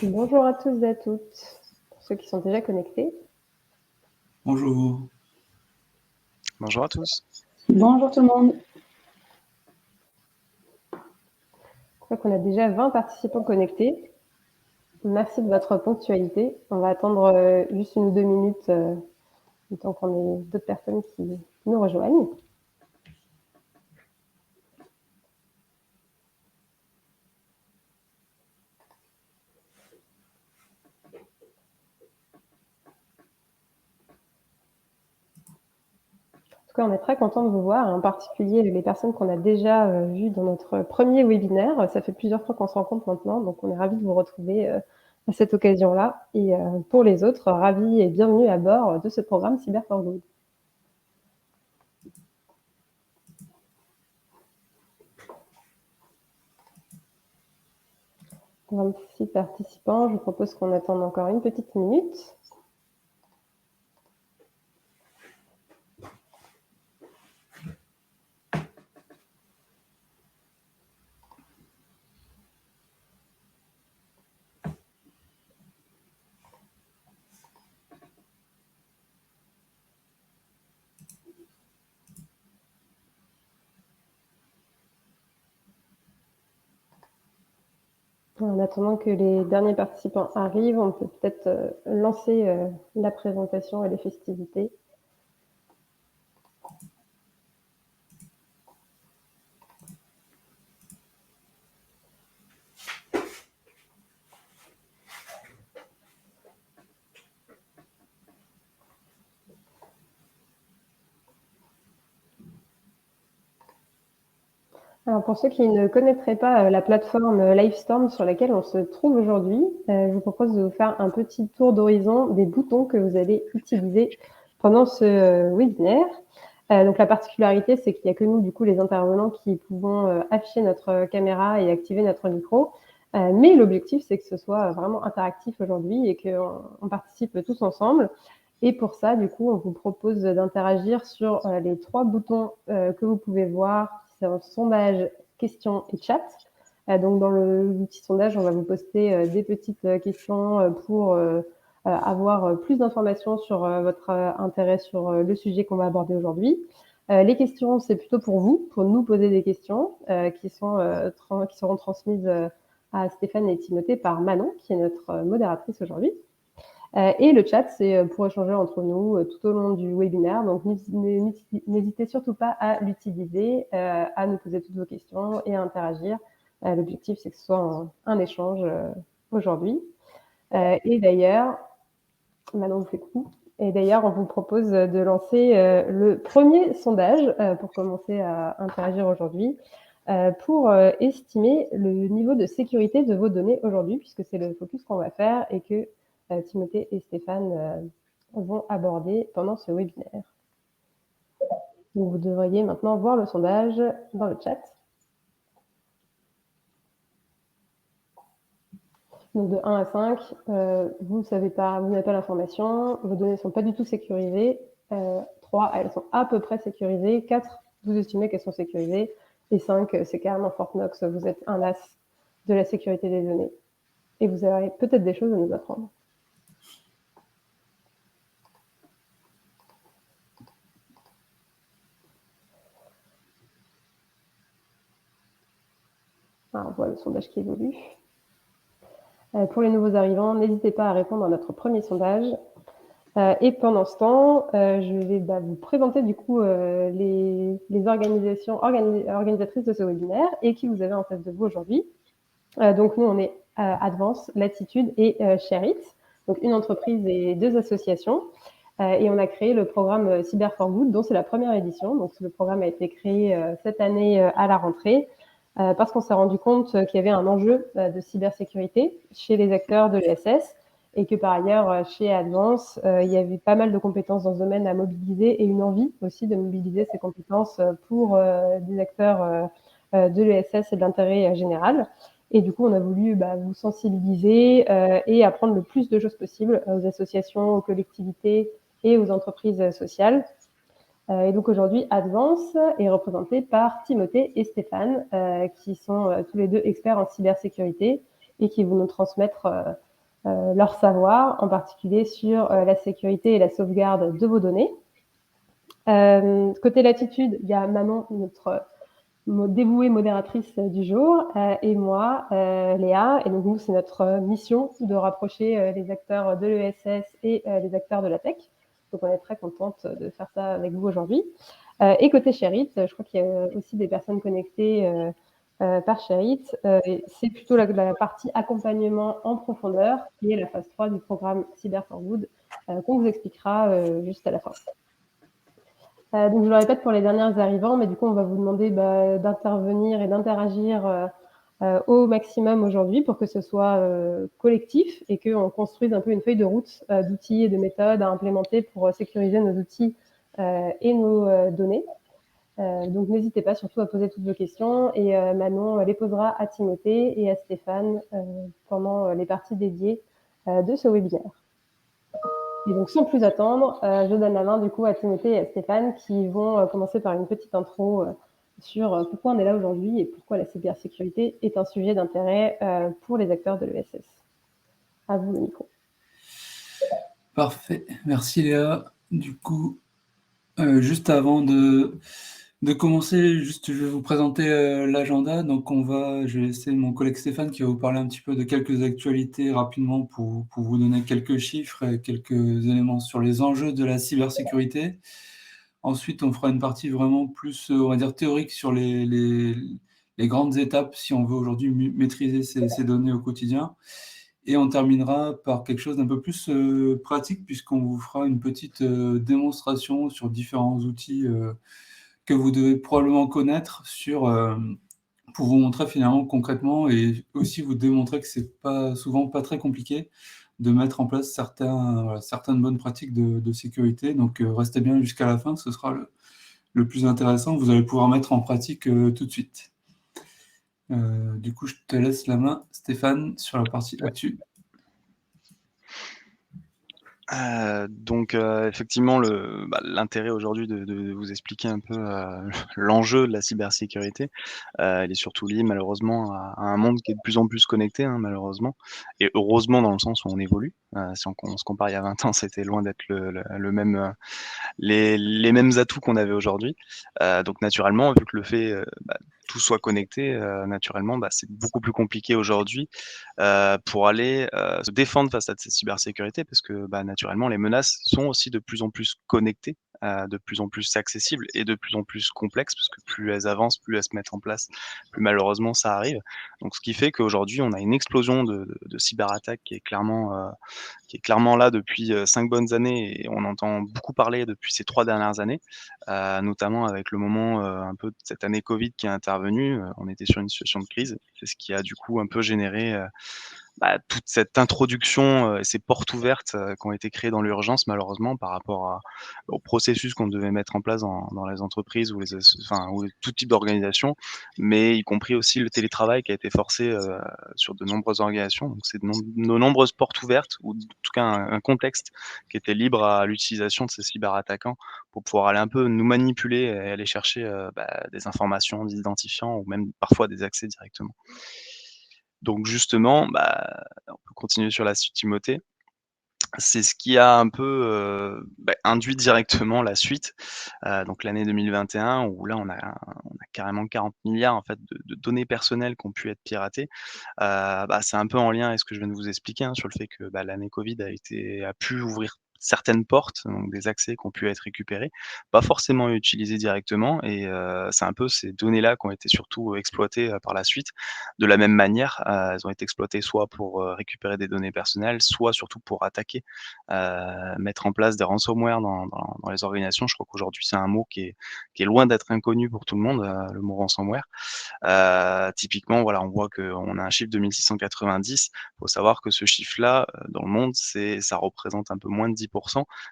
Bonjour à tous et à toutes, pour ceux qui sont déjà connectés. Bonjour. Bonjour à tous. Bonjour tout le monde. Je crois qu'on a déjà 20 participants connectés. Merci de votre ponctualité. On va attendre juste 1 ou 2 minutes, le temps qu'on ait d'autres personnes qui nous rejoignent. En tout cas, on est très content de vous voir, en particulier les personnes qu'on a déjà vues dans notre premier webinaire. Ça fait plusieurs fois qu'on se rencontre maintenant, donc on est ravis de vous retrouver à cette occasion-là. Et pour les autres, ravis et bienvenue à bord de ce programme Cyber for Good. 26 participants, je vous propose qu'on attende encore une petite minute. En attendant que les derniers participants arrivent, on peut peut-être lancer la présentation et les festivités. Alors pour ceux qui ne connaîtraient pas la plateforme Livestorm sur laquelle on se trouve aujourd'hui, je vous propose de vous faire un petit tour d'horizon des boutons que vous allez utiliser pendant ce webinaire. Donc la particularité, c'est qu'il n'y a que nous, du coup, les intervenants qui pouvons afficher notre caméra et activer notre micro. Mais l'objectif, c'est que ce soit vraiment interactif aujourd'hui et qu'on participe tous ensemble. Et pour ça, du coup, on vous propose d'interagir sur les 3 boutons que vous pouvez voir. C'est un sondage, questions et chat. Donc dans l'outil sondage, on va vous poster des petites questions pour avoir plus d'informations sur votre intérêt sur le sujet qu'on va aborder aujourd'hui. Les questions, c'est plutôt pour vous, pour nous poser des questions qui seront transmises à Stéphane et Timothée par Manon, qui est notre modératrice aujourd'hui. Et le chat, c'est pour échanger entre nous tout au long du webinaire. Donc, n'hésitez surtout pas à l'utiliser, à nous poser toutes vos questions et à interagir. L'objectif, c'est que ce soit un échange aujourd'hui. Et d'ailleurs, Manon vous fait coucou. Et d'ailleurs, on vous propose de lancer le premier sondage pour commencer à interagir aujourd'hui, pour estimer le niveau de sécurité de vos données aujourd'hui, puisque c'est le focus qu'on va faire et que Timothée et Stéphane vont aborder pendant ce webinaire. Donc, vous devriez maintenant voir le sondage dans le chat. Donc, de 1 à 5, vous n'avez pas l'information, vos données ne sont pas du tout sécurisées. 3, elles sont à peu près sécurisées. 4, vous estimez qu'elles sont sécurisées. Et 5, c'est carrément Fort Knox, vous êtes un as de la sécurité des données. Et vous avez peut-être des choses à nous apprendre. Alors, on voit le sondage qui évolue. Pour les nouveaux arrivants, n'hésitez pas à répondre à notre premier sondage. Et pendant ce temps, je vais vous présenter du coup les organisations organisatrices de ce webinaire et qui vous avez en face de vous aujourd'hui. Donc nous, on est Advance, Latitude et ShareIt, donc une entreprise et 2 associations. Et on a créé le programme Cyber for Good, dont c'est la première édition. Donc le programme a été créé cette année à la rentrée parce qu'on s'est rendu compte qu'il y avait un enjeu de cybersécurité chez les acteurs de l'ESS et que par ailleurs, chez Advance, il y avait pas mal de compétences dans ce domaine à mobiliser et une envie aussi de mobiliser ces compétences pour des acteurs de l'ESS et de l'intérêt général. Et du coup, on a voulu vous sensibiliser et apprendre le plus de choses possibles aux associations, aux collectivités et aux entreprises sociales. Et donc aujourd'hui, Advance est représenté par Timothée et Stéphane, qui sont tous les deux experts en cybersécurité et qui vont nous transmettre leur savoir, en particulier sur la sécurité et la sauvegarde de vos données. Côté Latitude, il y a Manon, notre dévouée modératrice du jour, et moi, Léa. Et donc nous, c'est notre mission de rapprocher les acteurs de l'ESS et les acteurs de la tech. Donc on est très contente de faire ça avec vous aujourd'hui. Et côté Sherrit, je crois qu'il y a aussi des personnes connectées par Sherrit. C'est plutôt la partie accompagnement en profondeur, qui est la phase 3 du programme Cyber for Good, qu'on vous expliquera juste à la fin. Donc je le répète pour les dernières arrivants, mais du coup on va vous demander d'intervenir et d'interagir au maximum aujourd'hui pour que ce soit collectif et qu'on construise un peu une feuille de route d'outils et de méthodes à implémenter pour sécuriser nos outils et nos données. Donc n'hésitez pas surtout à poser toutes vos questions et Manon les posera à Timothée et à Stéphane pendant les parties dédiées de ce webinaire. Et donc, sans plus attendre, je donne la main du coup à Timothée et à Stéphane qui vont commencer par une petite intro sur pourquoi on est là aujourd'hui et pourquoi la cybersécurité est un sujet d'intérêt pour les acteurs de l'ESS. À vous le micro. Parfait, merci Léa. Du coup, juste avant de commencer, je vais vous présenter l'agenda. Donc, je vais laisser mon collègue Stéphane qui va vous parler un petit peu de quelques actualités rapidement pour vous donner quelques chiffres et quelques éléments sur les enjeux de la cybersécurité. Ensuite, on fera une partie vraiment plus, on va dire, théorique sur les grandes étapes si on veut aujourd'hui maîtriser ces données au quotidien. Et on terminera par quelque chose d'un peu plus pratique puisqu'on vous fera une petite démonstration sur différents outils que vous devez probablement connaître pour vous montrer finalement concrètement et aussi vous démontrer que c'est souvent pas très compliqué de mettre en place certaines bonnes pratiques de sécurité. Donc restez bien jusqu'à la fin, ce sera le plus intéressant. Vous allez pouvoir mettre en pratique tout de suite. Du coup, je te laisse la main, Stéphane, sur la partie actu. Effectivement, l'intérêt aujourd'hui de vous expliquer un peu l'enjeu de la cybersécurité, il est surtout lié malheureusement à un monde qui est de plus en plus connecté, hein, malheureusement, et heureusement dans le sens où on évolue. Si on se compare il y a 20 ans, c'était loin d'être le même, les mêmes atouts qu'on avait aujourd'hui. Donc naturellement, vu que tout soit connecté, naturellement, c'est beaucoup plus compliqué aujourd'hui pour aller se défendre face à cette cybersécurité parce que naturellement, les menaces sont aussi de plus en plus connectées, de plus en plus accessibles et de plus en plus complexes parce que plus elles avancent, plus elles se mettent en place, plus malheureusement ça arrive. Donc ce qui fait qu'aujourd'hui, on a une explosion de cyberattaques qui est clairement là depuis 5 bonnes années et on entend beaucoup parler depuis ces 3 dernières années, notamment avec le moment un peu de cette année Covid qui est intervenue. On était sur une situation de crise. C'est ce qui a du coup un peu généré toute cette introduction et ces portes ouvertes qui ont été créées dans l'urgence malheureusement par rapport au processus qu'on devait mettre en place dans les entreprises ou ou tout type d'organisation, mais y compris aussi le télétravail qui a été forcé sur de nombreuses organisations. Donc c'est nos nombreuses portes ouvertes ou en tout cas un contexte qui était libre à l'utilisation de ces cyberattaquants pour pouvoir aller un peu nous manipuler et aller chercher des informations, des identifiants ou même parfois des accès directement. Donc justement, on peut continuer sur la suite Timothée. C'est ce qui a un peu, induit directement la suite, donc l'année 2021 où là on a carrément 40 milliards en fait de données personnelles qui ont pu être piratées. C'est un peu en lien avec ce que je viens de vous expliquer, hein, sur le fait que, l'année Covid a pu ouvrir certaines portes, donc des accès qui ont pu être récupérés, pas forcément utilisés directement et c'est un peu ces données-là qui ont été surtout exploitées, par la suite. De la même manière, elles ont été exploitées soit pour, récupérer des données personnelles, soit surtout pour attaquer, mettre en place des ransomware dans les organisations. Je crois qu'aujourd'hui, c'est un mot qui est loin d'être inconnu pour tout le monde, le mot ransomware. Typiquement, voilà, on voit qu'on a un chiffre de 1690. Il faut savoir que ce chiffre-là, dans le monde, ça représente un peu moins de 10%.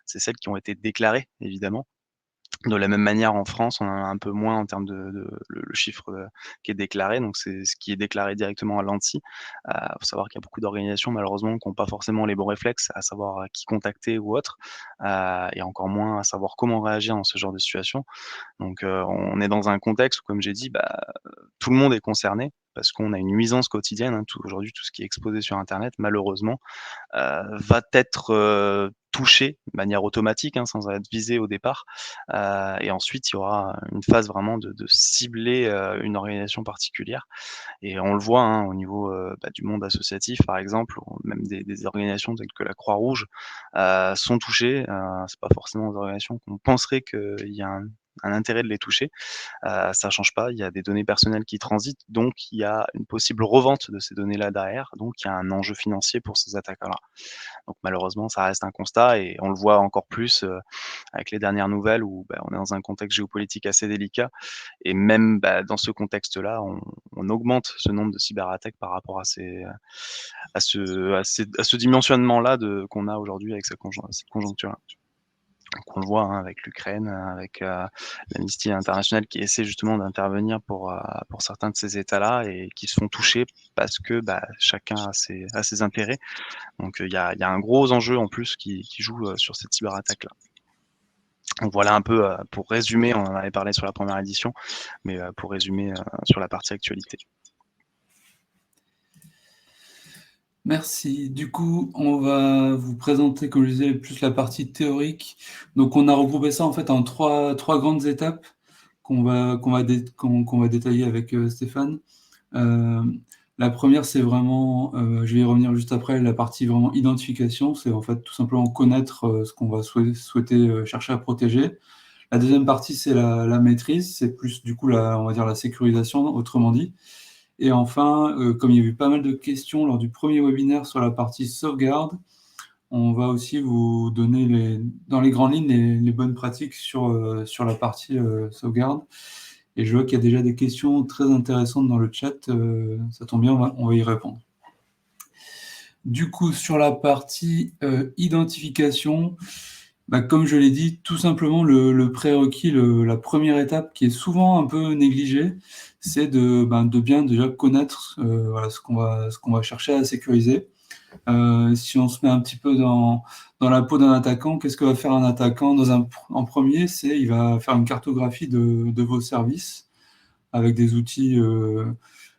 C'est celles qui ont été déclarées, évidemment. De la même manière, en France, on en a un peu moins en termes de le chiffre, qui est déclaré, donc c'est ce qui est déclaré directement à l'ANSSI. Faut savoir qu'il y a beaucoup d'organisations malheureusement qui ont pas forcément les bons réflexes, à savoir, qui contacter ou autre, et encore moins à savoir comment réagir dans ce genre de situation. Donc, on est dans un contexte où, comme j'ai dit, bah, tout le monde est concerné parce qu'on a une nuisance quotidienne, hein. Aujourd'hui, tout ce qui est exposé sur internet, malheureusement, va être, touché de manière automatique, hein, sans être visé au départ. Et ensuite, il y aura une phase vraiment de cibler, une organisation particulière. Et on le voit, hein, au niveau, du monde associatif, par exemple, ou même des organisations telles que la Croix-Rouge, sont touchées. C'est pas forcément des organisations qu'on penserait qu'il y a un intérêt de les toucher. Ça change pas, il y a des données personnelles qui transitent, donc il y a une possible revente de ces données-là derrière, donc il y a un enjeu financier pour ces attaquants-là. Donc malheureusement, ça reste un constat et on le voit encore plus, avec les dernières nouvelles où, on est dans un contexte géopolitique assez délicat et même, dans ce contexte-là, on augmente ce nombre de cyberattaques par rapport à ce dimensionnement-là de qu'on a aujourd'hui avec cette conjoncture-là. Donc on le voit, hein, avec l'Ukraine, avec, l'Amnesty International qui essaie justement d'intervenir pour certains de ces États-là et qui se font toucher parce que, chacun a ses intérêts. Donc, il y a un gros enjeu en plus qui joue, sur cette cyberattaque-là. Donc voilà un peu, pour résumer, on en avait parlé sur la première édition, mais, pour résumer, sur la partie actualité. Merci. Du coup, on va vous présenter, comme je disais, plus la partie théorique. Donc, on a regroupé ça en fait en trois grandes étapes qu'on va détailler avec Stéphane. Euh, la première, c'est vraiment, je vais y revenir juste après, la partie vraiment identification. C'est en fait tout simplement connaître ce qu'on va souhaiter chercher à protéger. La deuxième partie, c'est la maîtrise. C'est plus du coup on va dire la sécurisation, autrement dit. Et enfin, comme il y a eu pas mal de questions lors du premier webinaire sur la partie sauvegarde, on va aussi vous donner dans les grandes lignes les bonnes pratiques sur la partie sauvegarde. Et je vois qu'il y a déjà des questions très intéressantes dans le chat. Ça tombe bien, on va y répondre. Du coup, sur la partie identification, comme je l'ai dit, tout simplement le prérequis, la première étape qui est souvent un peu négligée, c'est de bien déjà connaître voilà, ce qu'on va chercher à sécuriser. Si on se met un petit peu dans la peau d'un attaquant, qu'est-ce que va faire un attaquant en premier? Il va faire une cartographie de vos services avec des outils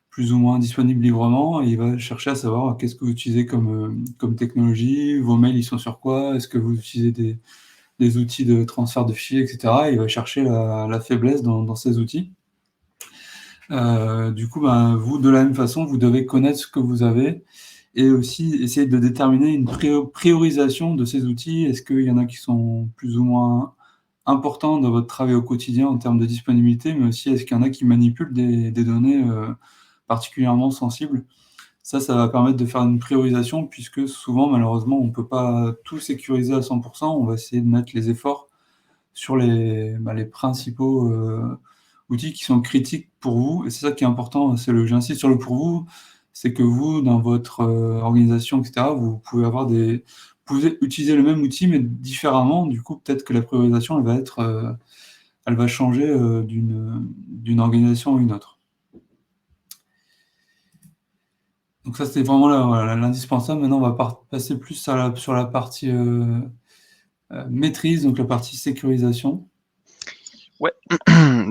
plus ou moins disponibles librement, et il va chercher à savoir qu'est-ce que vous utilisez comme technologie, vos mails ils sont sur quoi, est-ce que vous utilisez des outils de transfert de fichiers, etc. Et il va chercher la faiblesse dans ces outils. Du coup, vous, de la même façon, vous devez connaître ce que vous avez et aussi essayer de déterminer une priorisation de ces outils. Est-ce qu'il y en a qui sont plus ou moins importants dans votre travail au quotidien en termes de disponibilité, mais aussi est-ce qu'il y en a qui manipulent des données particulièrement sensibles? Ça va permettre de faire une priorisation puisque souvent, malheureusement, on ne peut pas tout sécuriser à 100%. On va essayer de mettre les efforts sur les principaux outils qui sont critiques pour vous. Et c'est ça qui est important, j'insiste sur le pour vous, c'est que vous, dans votre organisation, etc., vous pouvez utiliser le même outil, mais différemment. Du coup, peut-être que la priorisation, elle va changer d'une organisation à une autre. Donc ça, c'était vraiment l'indispensable. Maintenant, on va passer plus sur la partie maîtrise, donc la partie sécurisation. Ouais,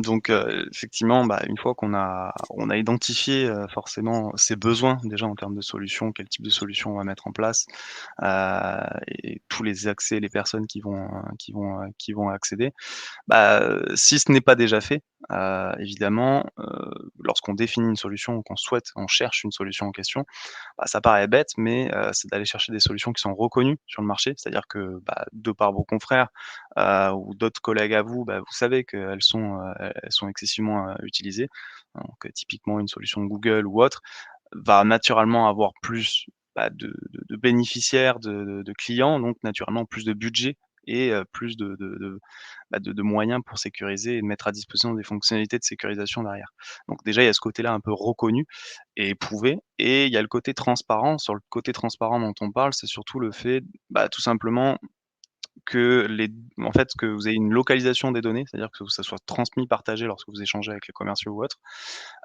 donc, effectivement, une fois qu'on a identifié, forcément ses besoins déjà en termes de solutions, quel type de solution on va mettre en place, et tous les accès, les personnes qui vont accéder. Si ce n'est pas déjà fait, évidemment, lorsqu'on définit une solution ou on cherche une solution en question, ça paraît bête, mais c'est d'aller chercher des solutions qui sont reconnues sur le marché. C'est-à-dire que, de par vos confrères, ou d'autres collègues à vous, vous savez qu'elles sont excessivement, utilisées. Donc, typiquement une solution Google ou autre va naturellement avoir plus, de bénéficiaires, de clients, donc naturellement plus de budget et plus de moyens pour sécuriser et de mettre à disposition des fonctionnalités de sécurisation derrière. Donc déjà, il y a ce côté-là un peu reconnu et éprouvé et il y a le côté transparent. Sur le côté transparent dont on parle, c'est surtout le fait, tout simplement que en fait, que vous ayez une localisation des données, c'est-à-dire que ça soit transmis, partagé lorsque vous échangez avec les commerciaux ou autres.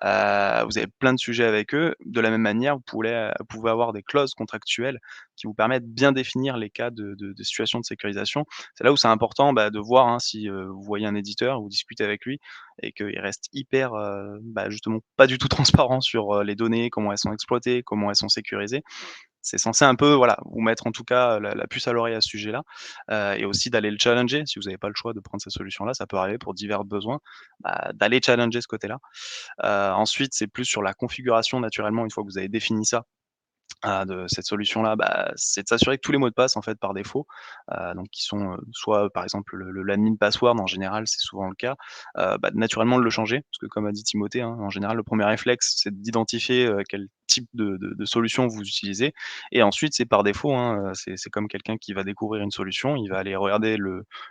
Vous avez plein de sujets avec eux. De la même manière, vous pouvez avoir des clauses contractuelles qui vous permettent de bien définir les cas de situations de sécurisation. C'est là où c'est important, de voir, hein, si, vous voyez un éditeur, vous discutez avec lui et qu'il reste hyper, justement pas du tout transparent sur, les données, comment elles sont exploitées, comment elles sont sécurisées. C'est censé un peu, voilà, vous mettre en tout cas la puce à l'oreille à ce sujet-là, et aussi d'aller le challenger. Si vous n'avez pas le choix de prendre cette solution-là, ça peut arriver pour divers besoins, d'aller challenger ce côté-là. Ensuite, c'est plus sur la configuration naturellement, une fois que vous avez défini ça, de cette solution-là, c'est de s'assurer que tous les mots de passe, en fait, par défaut, donc qui sont, soit par exemple l'admin password, en général, c'est souvent le cas, naturellement de le changer. Parce que comme a dit Timothée, hein, en général, le premier réflexe, c'est d'identifier, quel type de solution vous utilisez et ensuite c'est par défaut, hein, c'est comme quelqu'un qui va découvrir une solution, il va aller regarder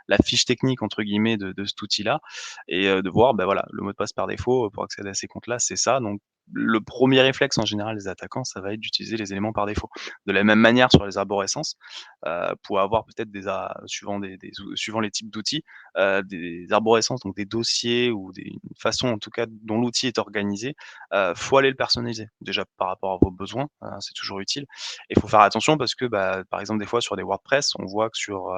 la «fiche technique» entre guillemets de cet outil-là et de voir, voilà, le mot de passe par défaut, pour accéder à ces comptes-là, c'est ça, donc le premier réflexe en général des attaquants, ça va être d'utiliser les éléments par défaut. De la même manière sur les arborescences, pour avoir peut-être suivant les types d'outils, des arborescences, donc des dossiers ou une façon en tout cas dont l'outil est organisé, faut aller le personnaliser. Déjà par rapport à vos besoins, c'est toujours utile et il faut faire attention parce que, par exemple des fois sur des WordPress, on voit que sur,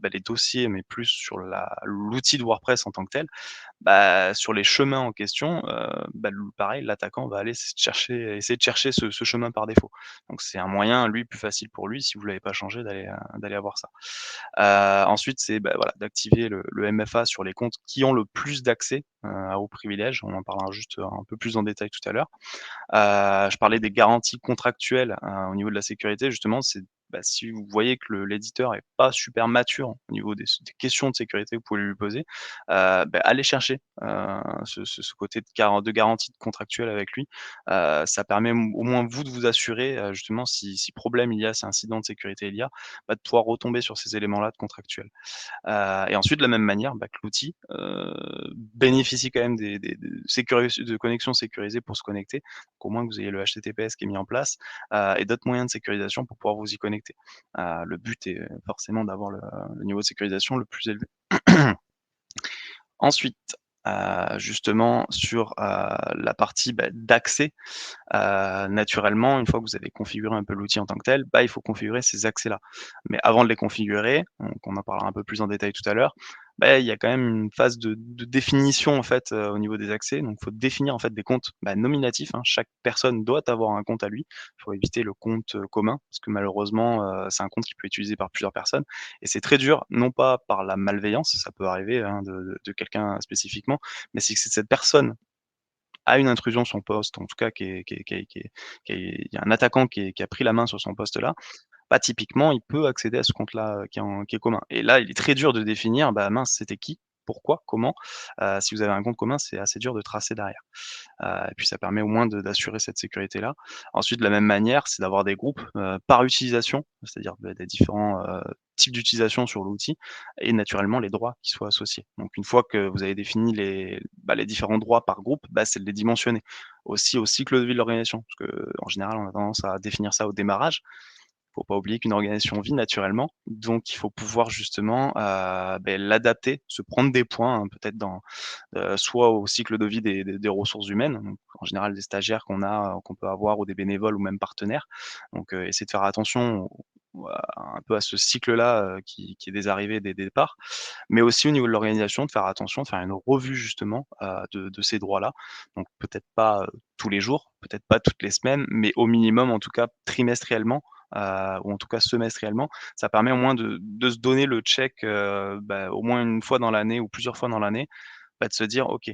les dossiers, mais plus sur l'outil de WordPress en tant que tel, sur les chemins en question, pareil, l'attaquant va aller essayer de chercher ce chemin par défaut. Donc c'est un moyen, lui, plus facile pour lui, si vous l'avez pas changé, d'aller avoir ça. Ensuite, c'est, voilà, d'activer le MFA sur les comptes qui ont le plus d'accès, aux privilèges. On en parlera juste un peu plus en détail tout à l'heure. Je parlais des garanties contractuelles, au niveau de la sécurité justement, c'est, si vous voyez que l'éditeur est pas super mature au niveau des questions de sécurité que vous pouvez lui poser, allez chercher, ce côté de garantie contractuelle avec lui. Ça permet au moins vous de vous assurer, justement si problème il y a, si incident de sécurité il y a, de pouvoir retomber sur ces éléments-là de contractuels. Et ensuite, de la même manière, que l'outil, bénéficie quand même de connexions sécurisées pour se connecter. Donc au moins que vous ayez le HTTPS qui est mis en place, et d'autres moyens de sécurisation pour pouvoir vous y connecter. Le but est forcément d'avoir le niveau de sécurisation le plus élevé. Ensuite, justement sur, la partie, d'accès, naturellement, une fois que vous avez configuré un peu l'outil en tant que tel, il faut configurer ces accès-là. Mais avant de les configurer, donc on en parlera un peu plus en détail tout à l'heure, il y a quand même une phase de définition en fait, au niveau des accès. Donc il faut définir en fait des comptes, nominatifs, hein. Chaque personne doit avoir un compte à lui. Il faut éviter le compte, commun parce que malheureusement, c'est un compte qui peut être utilisé par plusieurs personnes et c'est très dur, non pas par la malveillance, ça peut arriver, hein, de quelqu'un spécifiquement, mais c'est que cette personne a une intrusion sur son poste, en tout cas il y a un attaquant qui a pris la main sur son poste là, typiquement, il peut accéder à ce compte-là, qui est commun et là, il est très dur de définir, mince, c'était qui? Pourquoi? Comment? Si vous avez un compte commun, c'est assez dur de tracer derrière. Et puis ça permet au moins d'assurer cette sécurité-là. Ensuite, de la même manière, c'est d'avoir des groupes, par utilisation, c'est-à-dire, des différents, types d'utilisation sur l'outil et naturellement les droits qui soient associés. Donc une fois que vous avez défini les différents droits par groupe, c'est de les dimensionner. Aussi au cycle de vie de l'organisation, parce qu'en général, on a tendance à définir ça au démarrage. Faut pas oublier qu'une organisation vit naturellement, donc il faut pouvoir justement, l'adapter, se prendre des points, hein, peut-être soit au cycle de vie des ressources humaines, donc en général des stagiaires qu'on peut avoir ou des bénévoles ou même partenaires. Donc essayer de faire attention un peu à ce cycle-là, qui est des arrivées et des départs, mais aussi au niveau de l'organisation, de faire attention, de faire une revue justement, de ces droits-là. Donc peut-être pas, tous les jours, peut-être pas toutes les semaines, mais au minimum en tout cas trimestriellement, ou en tout cas semestriellement. Ça permet au moins de se donner le check, au moins une fois dans l'année ou plusieurs fois dans l'année, de se dire: «OK,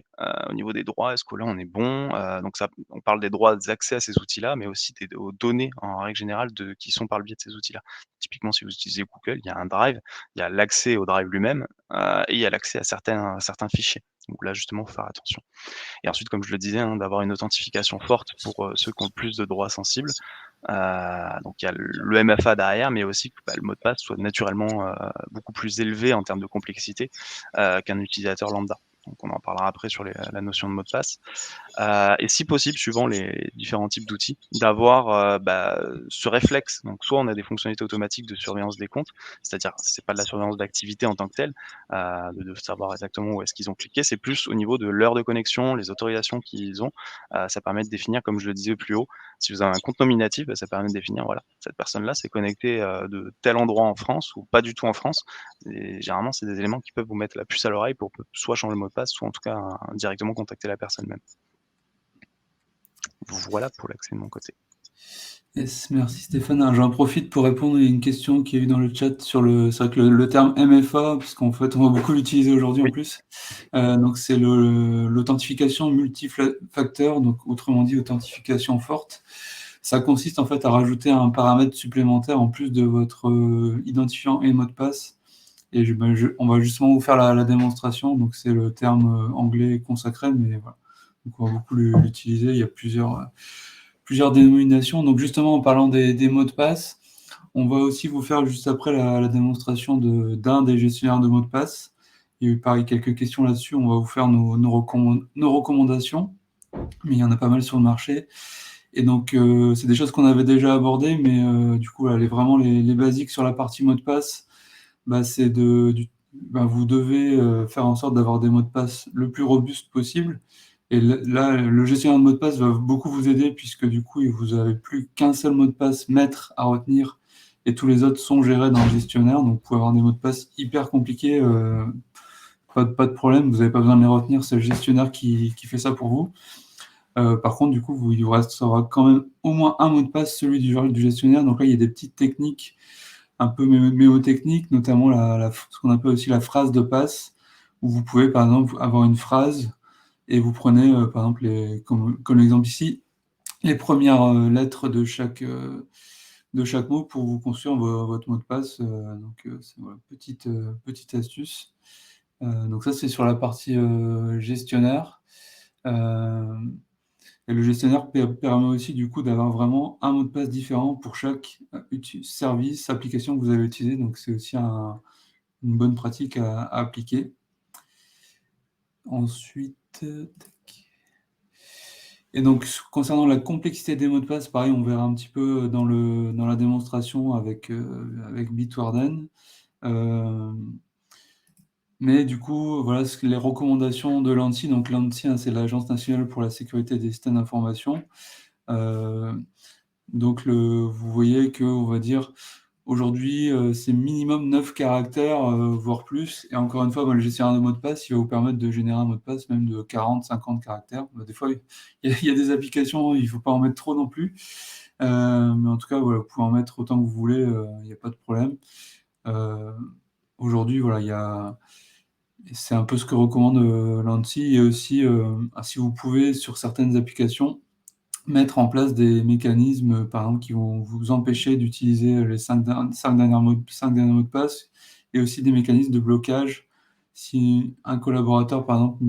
au niveau des droits, est-ce que là on est bon?» Donc ça, on parle des droits d'accès à ces outils-là, mais aussi aux données en règle générale qui sont par le biais de ces outils-là. Typiquement, si vous utilisez Google, il y a un drive, il y a l'accès au drive lui-même, et il y a l'accès à certains fichiers. Donc là justement, faut faire attention. Et ensuite, comme je le disais, hein, d'avoir une authentification forte pour, ceux qui ont le plus de droits sensibles. Donc il y a le MFA derrière, mais aussi que, le mot de passe soit naturellement, beaucoup plus élevé en termes de complexité, qu'un utilisateur lambda. donc on en parlera après sur la notion de mot de passe. Et si possible, suivant les différents types d'outils, d'avoir ce réflexe. Donc soit on a des fonctionnalités automatiques de surveillance des comptes, c'est-à-dire c'est pas de la surveillance d'activité en tant que telle, de savoir exactement où est-ce qu'ils ont cliqué, c'est plus au niveau de l'heure de connexion, les autorisations qu'ils ont. Ça permet de définir, comme je le disais plus haut, si vous avez un compte nominatif, ça permet de définir, voilà, cette personne-là s'est connectée de tel endroit en France ou pas du tout en France. Et généralement, c'est des éléments qui peuvent vous mettre la puce à l'oreille pour soit changer le mot de passe, soit en tout cas directement contacter la personne même. Voilà pour l'accès de mon côté. Yes, merci Stéphane. J'en profite pour répondre à une question qui est eu dans le chat sur c'est vrai que le terme MFA, puisqu'en fait on va beaucoup l'utiliser aujourd'hui en Oui. plus. Donc c'est l'authentification multifacteur, donc autrement dit authentification forte. Ça consiste en fait à rajouter un paramètre supplémentaire en plus de votre identifiant et mot de passe. Et on va justement vous faire la démonstration. Donc c'est le terme anglais consacré, mais voilà. Donc on va beaucoup l'utiliser. Il y a plusieurs dénominations. Donc justement, en parlant des mots de passe, on va aussi vous faire juste après la démonstration d'un des gestionnaires de mots de passe. Il y a eu pareil quelques questions là-dessus. On va vous faire nos recommandations, mais il y en a pas mal sur le marché. Et donc, c'est des choses qu'on avait déjà abordées, mais du coup, vraiment les basiques sur la partie mot de passe, c'est vous devez faire en sorte d'avoir des mots de passe le plus robustes possible. Et là, le gestionnaire de mot de passe va beaucoup vous aider puisque du coup, vous n'avez plus qu'un seul mot de passe maître à retenir et tous les autres sont gérés dans le gestionnaire. Donc, vous pouvez avoir des mots de passe hyper compliqués, pas de problème, vous n'avez pas besoin de les retenir, c'est le gestionnaire qui fait ça pour vous. Par contre, du coup, il vous restera quand même au moins un mot de passe, celui du gestionnaire. Donc là, il y a des petites techniques un peu mémotechniques, notamment ce qu'on appelle aussi la phrase de passe, où vous pouvez, par exemple, avoir une phrase et vous prenez, par exemple, comme l'exemple ici, les premières lettres de chaque mot pour vous construire votre mot de passe. Donc, c'est une petite astuce. Donc ça, c'est sur la partie gestionnaire. Et le gestionnaire permet aussi du coup d'avoir vraiment un mot de passe différent pour chaque service, application que vous avez utilisé. Donc c'est aussi une bonne pratique à appliquer. Ensuite, tac. Et donc concernant la complexité des mots de passe, pareil, on verra un petit peu dans la démonstration avec Bitwarden. Mais du coup, voilà les recommandations de l'ANSSI. Donc l'ANSSI, c'est l'Agence nationale pour la sécurité des systèmes d'information. Donc vous voyez qu'on va dire aujourd'hui, c'est minimum 9 caractères, voire plus. Et encore une fois, le gestionnaire de mot de passe, il va vous permettre de générer un mot de passe même de 40, 50 caractères. Des fois, il y a des applications, il ne faut pas en mettre trop non plus. Mais en tout cas, voilà, vous pouvez en mettre autant que vous voulez, il n'y a pas de problème. Aujourd'hui, voilà, c'est un peu ce que recommande l'ANSSI. Et aussi, si vous pouvez, sur certaines applications, mettre en place des mécanismes, par exemple, qui vont vous empêcher d'utiliser les 5 derniers mots de passe, et aussi des mécanismes de blocage. Si un collaborateur, par exemple,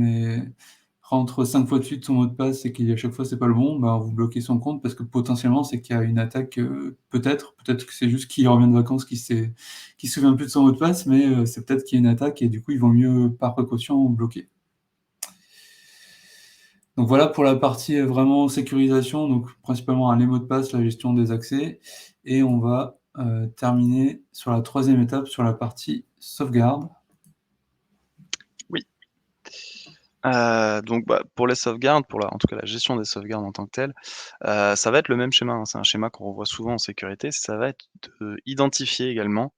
rentre 5 fois de suite son mot de passe et qu'à chaque fois c'est pas le bon, vous bloquez son compte parce que potentiellement c'est qu'il y a une attaque, peut-être que c'est juste qu'il revient de vacances, qui se souvient plus de son mot de passe, mais c'est peut-être qu'il y a une attaque et du coup il vaut mieux par précaution bloquer. Donc voilà pour la partie vraiment sécurisation, donc principalement les mots de passe, la gestion des accès, et on va terminer sur la troisième étape, sur la partie sauvegarde. Oui. Donc pour les sauvegardes, en tout cas la gestion des sauvegardes en tant que telle, ça va être le même schéma, hein. C'est un schéma qu'on revoit souvent en sécurité. Ça va être d'identifier également,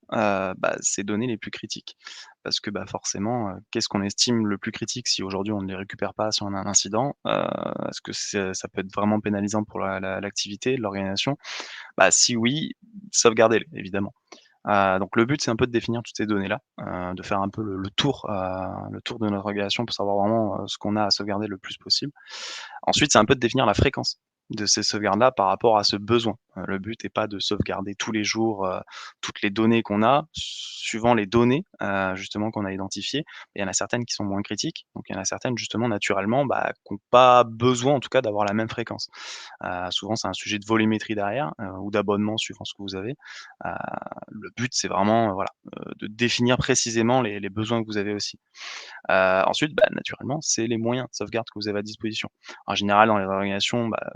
ces données les plus critiques. Parce que, forcément, qu'est-ce qu'on estime le plus critique si aujourd'hui on ne les récupère pas, si on a un incident? Est-ce que ça peut être vraiment pénalisant pour l'activité de l'organisation? Si oui, sauvegardez-les évidemment. Donc le but, c'est un peu de définir toutes ces données-là, de faire un peu le tour de notre organisation pour savoir vraiment, ce qu'on a à sauvegarder le plus possible. Ensuite, c'est un peu de définir la fréquence. de ces sauvegardes-là par rapport à ce besoin. Le but n'est pas de sauvegarder tous les jours, toutes les données qu'on a, suivant les données, justement qu'on a identifiées. Il y en a certaines qui sont moins critiques, donc il y en a certaines justement naturellement, bah, qui ont pas besoin en tout cas d'avoir la même fréquence. Souvent c'est un sujet de volumétrie derrière, ou d'abonnement suivant ce que vous avez. Heu, le but c'est vraiment, voilà, de définir précisément les besoins que vous avez aussi. Ensuite, bah, naturellement, c'est les moyens de sauvegarde que vous avez à disposition. En général, dans les organisations, bah,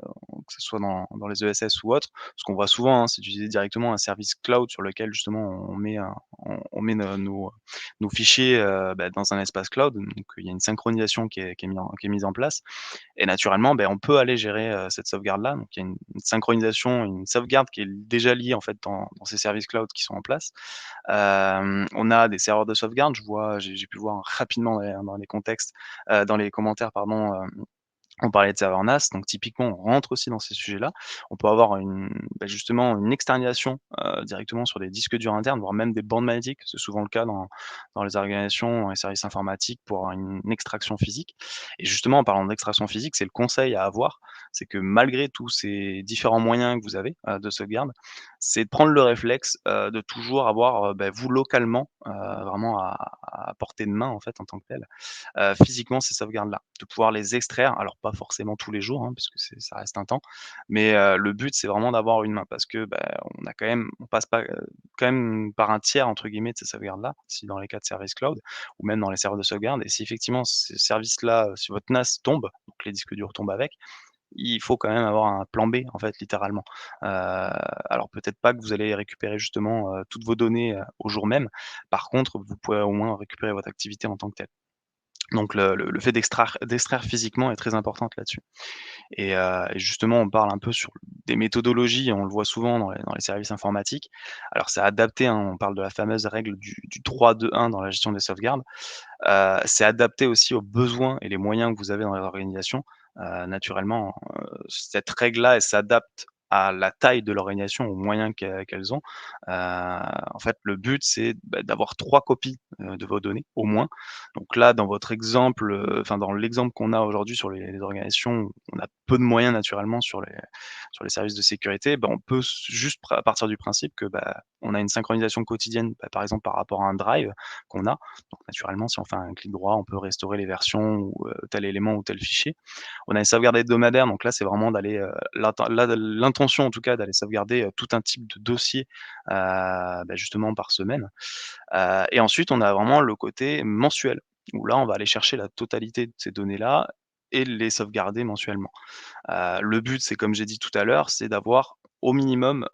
que ce soit dans les ESS ou autres, ce qu'on voit souvent, hein, c'est d'utiliser directement un service cloud sur lequel justement on met nos fichiers, bah, dans un espace cloud. Donc il y a une synchronisation qui est mise en place et naturellement, beh, on peut aller gérer, cette sauvegarde-là. Donc il y a une synchronisation, une sauvegarde qui est déjà liée en fait dans ces services cloud qui sont en place. On a des serveurs de sauvegarde, j'ai pu voir rapidement dans les contextes, dans les commentaires pardon, on parlait de serveur NAS, donc typiquement, on rentre aussi dans ces sujets-là. On peut avoir justement une externalisation, directement sur des disques durs internes, voire même des bandes magnétiques. C'est souvent le cas dans les organisations, dans les services informatiques pour avoir une extraction physique et justement, en parlant d'extraction physique, c'est le conseil à avoir, c'est que malgré tous ces différents moyens que vous avez, de sauvegarde, c'est de prendre le réflexe, de toujours avoir, vous localement, vraiment à portée de main, en fait, en tant que tel, physiquement ces sauvegardes-là, de pouvoir les extraire. Alors pas forcément tous les jours, hein, puisque ça reste un temps, mais le but c'est vraiment d'avoir une main parce que, bah, on passe pas, quand même par un «tiers» entre guillemets de ces sauvegardes-là, si dans les cas de service cloud ou même dans les serveurs de sauvegarde et si effectivement ces services-là, si votre NAS tombe, donc les disques durs tombent avec, il faut quand même avoir un plan B en fait littéralement. Alors peut-être pas que vous allez récupérer justement, toutes vos données, au jour même. Par contre, vous pouvez au moins récupérer votre activité en tant que telle. Donc le fait d'extraire physiquement est très importante là-dessus et justement on parle un peu sur des méthodologies, on le voit souvent dans les services informatiques. Alors c'est adapté, hein, on parle de la fameuse règle du 3-2-1 dans la gestion des sauvegardes. C'est adapté aussi aux besoins et les moyens que vous avez dans les organisations. Naturellement, cette règle-là, elle s'adapte à la taille de l'organisation, aux moyens qu'elles ont. En fait, le but, c'est, bah, d'avoir 3 copies, de vos données, au moins. Donc là, dans votre exemple, enfin dans l'exemple qu'on a aujourd'hui sur les organisations où on a peu de moyens naturellement sur les services de sécurité, bah, on peut juste partir du principe que, bah, on a une synchronisation quotidienne, bah, par exemple par rapport à un drive qu'on a. Donc naturellement, si on fait un clic droit, on peut restaurer les versions ou tel élément ou tel fichier. On a une sauvegarde hebdomadaire, donc là, c'est vraiment d'aller, l'intention en tout cas d'aller sauvegarder, tout un type de dossier, justement par semaine. Et ensuite, on a vraiment le côté mensuel, où là, on va aller chercher la totalité de ces données-là et les sauvegarder mensuellement. Le but, c'est comme j'ai dit tout à l'heure, c'est d'avoir au minimum,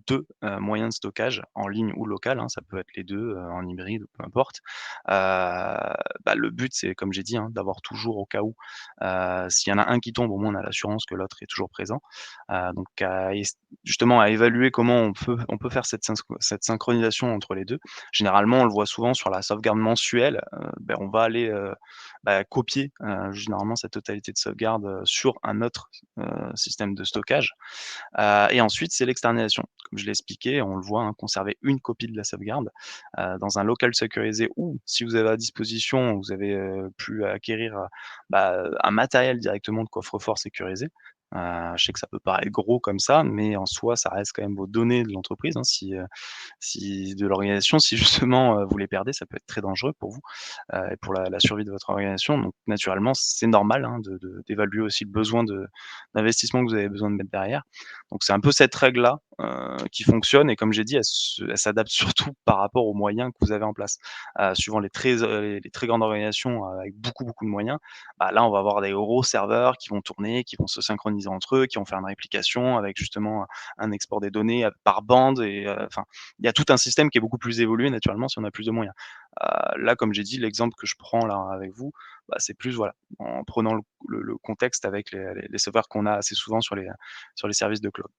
2, moyens de stockage en ligne ou local, hein, ça peut être les 2, en hybride, peu importe. Le but, c'est comme j'ai dit, hein, d'avoir toujours au cas où, s'il y en a un qui tombe, au moins on a l'assurance que l'autre est toujours présent. Donc justement à évaluer comment on peut faire cette synchronisation entre les 2. Généralement, on le voit souvent sur la sauvegarde mensuelle, on va aller, copier, généralement cette totalité de sauvegarde, sur un autre, système de stockage. Et ensuite, c'est l'externalisation. Comme je l'ai expliqué, on le voit, hein, conserver une copie de la sauvegarde, dans un local sécurisé ou si vous avez à disposition, vous avez, pu acquérir, un matériel directement de coffre-fort sécurisé. Je sais que ça peut paraître gros comme ça, mais en soi, ça reste quand même vos données de l'entreprise, hein, si de l'organisation, si justement, vous les perdez, ça peut être très dangereux pour vous, et pour la survie de votre organisation. Donc naturellement, c'est normal, hein, d'évaluer aussi le besoin d'investissement que vous avez besoin de mettre derrière. Donc c'est un peu cette règle-là, qui fonctionne et comme j'ai dit, elle s'adapte surtout par rapport aux moyens que vous avez en place. Suivant les très grandes organisations, avec beaucoup, beaucoup de moyens, là, on va avoir des gros serveurs qui vont tourner, qui vont se synchroniser entre eux, qui vont faire une réplication avec justement un export des données, par bande et enfin, il y a tout un système qui est beaucoup plus évolué naturellement si on a plus de moyens. Là, comme j'ai dit, l'exemple que je prends là avec vous, c'est plus voilà, en prenant le contexte avec les serveurs qu'on a assez souvent sur les services de cloud.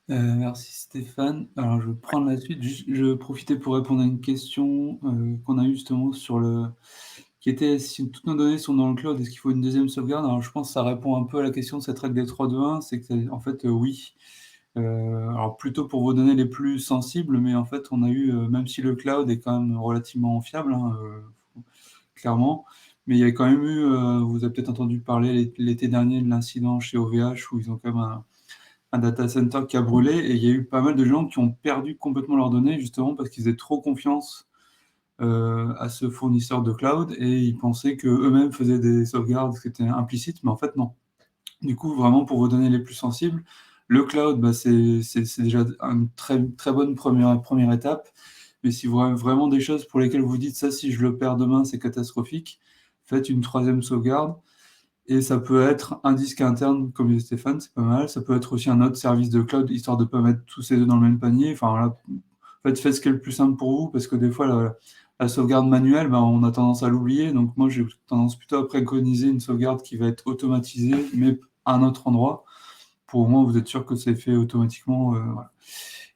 Merci Stéphane. Alors je vais prendre la suite. Juste, je profitais pour répondre à une question, qu'on a eue justement qui était: «Si toutes nos données sont dans le cloud, est-ce qu'il faut une deuxième sauvegarde?» Alors je pense que ça répond un peu à la question de cette règle des 3-2-1, c'est que c'est en fait, oui. Alors plutôt pour vos données les plus sensibles, mais en fait on a eu, même si le cloud est quand même relativement fiable, hein, clairement, Mais il y a quand même eu, vous avez peut-être entendu parler l'été dernier de l'incident chez OVH où ils ont quand même un data center qui a brûlé et il y a eu pas mal de gens qui ont perdu complètement leurs données justement parce qu'ils faisaient trop confiance à ce fournisseur de cloud et ils pensaient qu'eux-mêmes faisaient des sauvegardes qui étaient implicites, mais en fait non. Du coup, vraiment pour vos données les plus sensibles, le cloud, bah, c'est déjà une très, très bonne première étape. Mais si vous avez vraiment des choses pour lesquelles vous dites ça, si je le perds demain, c'est catastrophique, faites une troisième sauvegarde. Et ça peut être un disque interne, comme disait Stéphane, c'est pas mal. Ça peut être aussi un autre service de cloud, histoire de ne pas mettre tous ces deux dans le même panier. Enfin, là, en fait, faites ce qui est le plus simple pour vous, parce que des fois, la sauvegarde manuelle, ben, on a tendance à l'oublier. Donc moi, j'ai tendance plutôt à préconiser une sauvegarde qui va être automatisée, mais à un autre endroit, pour au moins vous êtes sûr que c'est fait automatiquement. Voilà.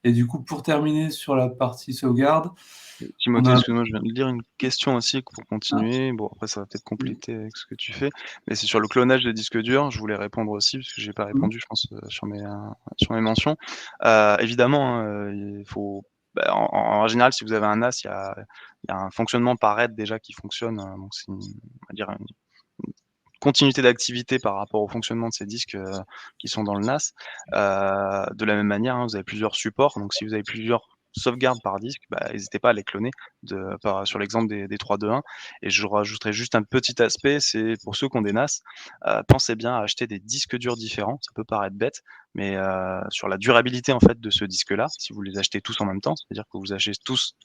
Et du coup, pour terminer sur la partie sauvegarde, on Timothée, a... excuse-moi, je viens de lire une question aussi pour continuer. Bon, après, ça va peut-être compléter avec ce que tu fais. Mais c'est sur le clonage des disques durs. Je voulais répondre aussi, parce que j'ai pas répondu, je pense, sur mes mentions. Évidemment, hein, il faut. Bah, en général, si vous avez un NAS, il y a un fonctionnement par RAID déjà qui fonctionne. Donc, c'est on va dire une continuité d'activité par rapport au fonctionnement de ces disques qui sont dans le NAS. De la même manière, hein, vous avez plusieurs supports. Donc, si vous avez plusieurs sauvegardes par disque, bah, n'hésitez pas à les cloner sur l'exemple des 3-2-1. Et je rajouterai juste un petit aspect, c'est pour ceux qui ont des NAS, pensez bien à acheter des disques durs différents. Ça peut paraître bête, mais sur la durabilité en fait de ce disque-là, si vous les achetez tous en même temps, c'est-à-dire que vous achetez tous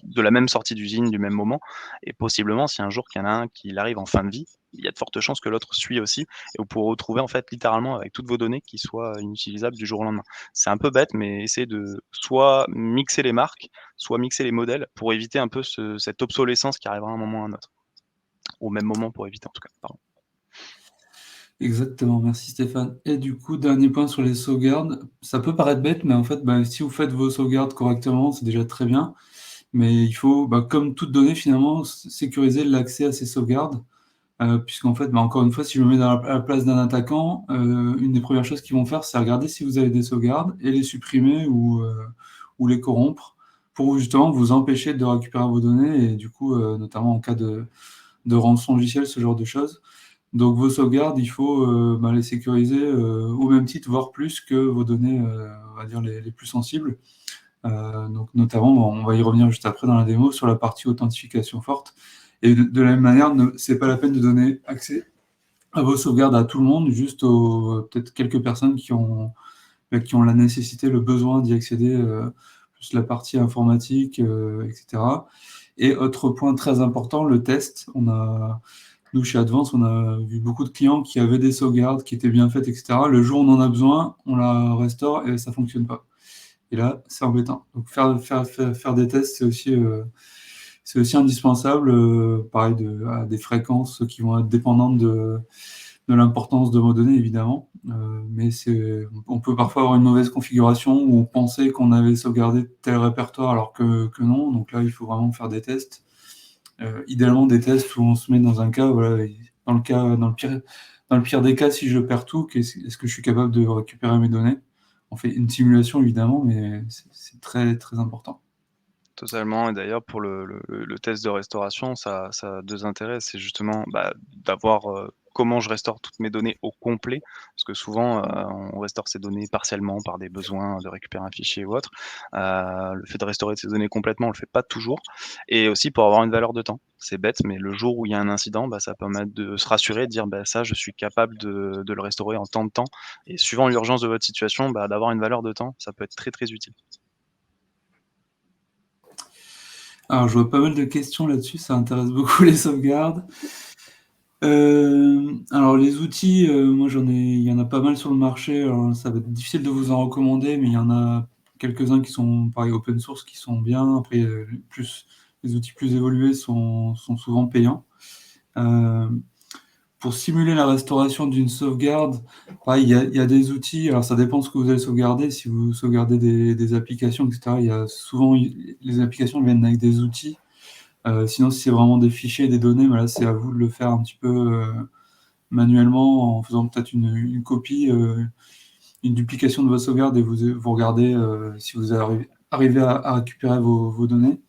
de la même sortie d'usine, du même moment, et possiblement si un jour qu'il y en a un qui arrive en fin de vie, il y a de fortes chances que l'autre suit aussi, et vous pourrez retrouver en fait littéralement avec toutes vos données qui soient inutilisables du jour au lendemain. C'est un peu bête, mais essayez de soit mixer les marques, soit mixer les modèles pour éviter un peu cette obsolescence qui arrivera à un moment ou à un autre. Au même moment pour éviter en tout cas, pardon. Exactement, merci Stéphane. Et du coup, dernier point sur les sauvegardes, ça peut paraître bête, mais en fait, bah, si vous faites vos sauvegardes correctement, c'est déjà très bien. Mais il faut, bah, comme toute donnée, finalement, sécuriser l'accès à ces sauvegardes. Puisqu'en fait, bah, encore une fois, si je me mets à la place d'un attaquant, une des premières choses qu'ils vont faire, c'est regarder si vous avez des sauvegardes et les supprimer ou les corrompre pour justement vous empêcher de récupérer vos données et du coup, notamment en cas de rançon logiciel, ce genre de choses. Donc vos sauvegardes, il faut bah, les sécuriser au même titre, voire plus que vos données, on va dire les plus sensibles. Donc notamment, bon, on va y revenir juste après dans la démo sur la partie authentification forte. Et de la même manière, c'est pas la peine de donner accès à vos sauvegardes à tout le monde, juste aux peut-être quelques personnes qui ont la nécessité, le besoin d'y accéder, plus la partie informatique, etc. Et autre point très important, le test. Nous, chez Advance, on a vu beaucoup de clients qui avaient des sauvegardes qui étaient bien faites, etc. Le jour où on en a besoin, on la restaure et ça ne fonctionne pas. Et là, c'est embêtant. Donc, faire des tests, c'est aussi indispensable. Pareil, à des fréquences qui vont être dépendantes de l'importance de vos données, évidemment. Mais on peut parfois avoir une mauvaise configuration où on pensait qu'on avait sauvegardé tel répertoire alors que non. Donc là, il faut vraiment faire des tests. Idéalement, des tests où on se met dans un cas, voilà, dans le pire des cas, si je perds tout, est-ce que je suis capable de récupérer mes données? On fait une simulation, évidemment, mais c'est très, très important. Totalement, et d'ailleurs pour le test de restauration, ça a 2 intérêts. C'est justement, bah, d'avoir, comment je restaure toutes mes données au complet. Parce que souvent, on restaure ces données partiellement par des besoins de récupérer un fichier ou autre. Le fait de restaurer ces données complètement, on le fait pas toujours, et aussi pour avoir une valeur de temps. C'est bête, mais le jour où il y a un incident, bah, ça permet de se rassurer, de dire: «Bah, ça, je suis capable de le restaurer en tant de temps», et suivant l'urgence de votre situation, bah, d'avoir une valeur de temps, ça peut être très, très utile. Alors, je vois pas mal de questions là-dessus, ça intéresse beaucoup les sauvegardes. Alors les outils, moi il y en a pas mal sur le marché, alors ça va être difficile de vous en recommander, mais il y en a quelques-uns qui sont pareil open source, qui sont bien. Après, les outils plus évolués sont souvent payants. Heu, pour simuler la restauration d'une sauvegarde, pareil, il y a des outils, alors ça dépend de ce que vous allez sauvegarder. Si vous sauvegardez des applications, et cetera, il y a souvent les applications viennent avec des outils. Sinon, si c'est vraiment des fichiers, des données, bah là, c'est à vous de le faire un petit peu, manuellement en faisant peut-être une copie, une duplication de votre sauvegarde et vous regardez si vous arrivez à récupérer vos données.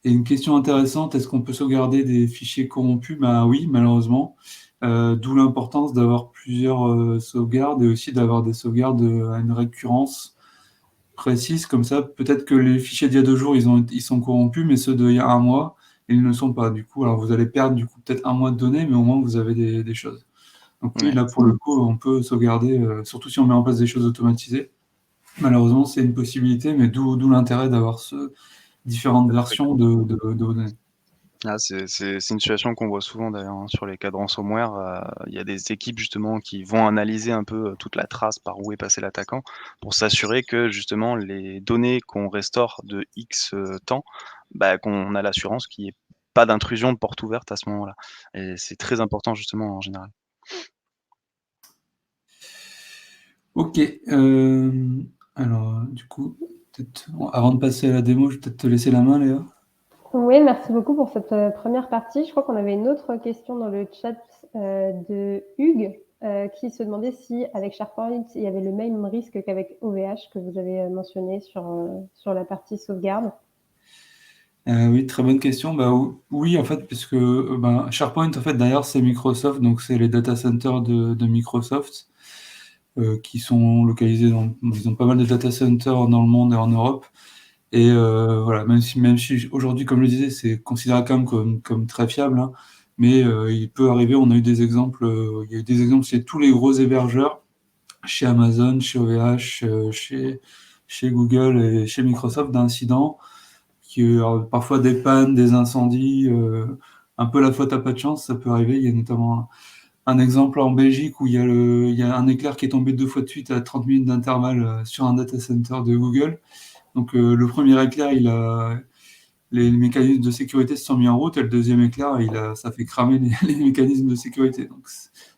Et une question intéressante, est-ce qu'on peut sauvegarder des fichiers corrompus? Ben oui, malheureusement. D'où l'importance d'avoir plusieurs sauvegardes et aussi d'avoir des sauvegardes à une récurrence précise. Comme ça, peut-être que les fichiers d'il y a 2 jours, ils sont corrompus, mais ceux d'il y a un mois, ils ne le sont pas. Du coup, alors vous allez perdre du coup peut-être un mois de données, mais au moins vous avez des choses. Donc oui, Ouais. là pour le coup, on peut sauvegarder, surtout si on met en place des choses automatisées. Malheureusement, c'est une possibilité, mais d'où l'intérêt d'avoir différentes versions de vos données. Ah, c'est une situation qu'on voit souvent d'ailleurs, hein, sur les cas de ransomware. Il y a des équipes justement qui vont analyser un peu, toute la trace par où est passé l'attaquant, pour s'assurer que justement les données qu'on restaure de X, temps, bah, qu'on a l'assurance qu'il y ait pas d'intrusion de porte ouverte à ce moment-là et c'est très important justement en général. Ok, alors du coup, peut-être avant de passer à la démo, je vais peut-être te laisser la main, Léa. Oui, merci beaucoup pour cette première partie. Je crois qu'on avait une autre question dans le chat de Hugues qui se demandait si avec SharePoint, il y avait le même risque qu'avec OVH que vous avez mentionné sur la partie sauvegarde. Oui, très bonne question. Bah, oui, en fait, puisque ben, SharePoint, en fait, d'ailleurs, c'est Microsoft, donc c'est les data centers de Microsoft qui sont localisés ils ont pas mal de data centers dans le monde et en Europe. Et voilà, même si aujourd'hui, comme je le disais, c'est considéré quand même comme très fiable, hein, mais il peut arriver, on a eu des exemples, il y a eu des exemples chez tous les gros hébergeurs, chez Amazon, chez OVH, chez Google et chez Microsoft, d'incidents alors, parfois des pannes, des incendies, un peu la faute à pas de chance, ça peut arriver. Il y a notamment un exemple en Belgique où il y a un éclair qui est tombé 2 fois de suite à 30 minutes d'intervalle sur un data center de Google. Donc le premier éclair, les mécanismes de sécurité se sont mis en route et le deuxième éclair, ça fait cramer les mécanismes de sécurité. Donc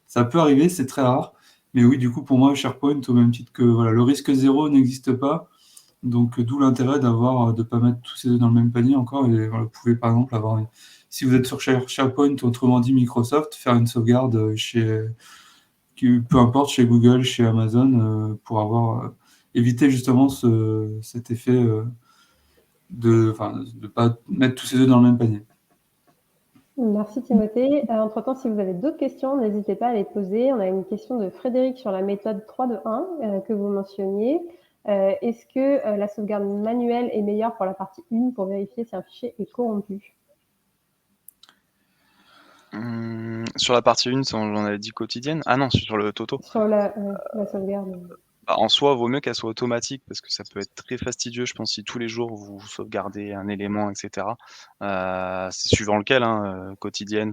ça peut arriver, c'est très rare. Mais oui, du coup, pour moi, SharePoint, au même titre que voilà, le risque zéro n'existe pas. Donc, d'où l'intérêt de ne pas mettre tous ces œufs dans le même panier encore. Et voilà, vous pouvez par exemple si vous êtes sur SharePoint, autrement dit Microsoft, faire une sauvegarde peu importe, chez Google, chez Amazon, pour éviter justement cet effet de ne pas mettre tous ces œufs dans le même panier. Merci Timothée. Entre-temps, si vous avez d'autres questions, n'hésitez pas à les poser. On a une question de Frédéric sur la méthode 3 de 1 que vous mentionniez. Est-ce que la sauvegarde manuelle est meilleure pour la partie 1 pour vérifier si un fichier est corrompu? Sur la partie 1, on avait dit quotidienne? Ah non, sur le Toto. Sur la sauvegarde. Bah, en soi, vaut mieux qu'elle soit automatique parce que ça peut être très fastidieux, je pense, si tous les jours vous sauvegardez un élément, et cetera. C'est suivant lequel, hein, quotidienne,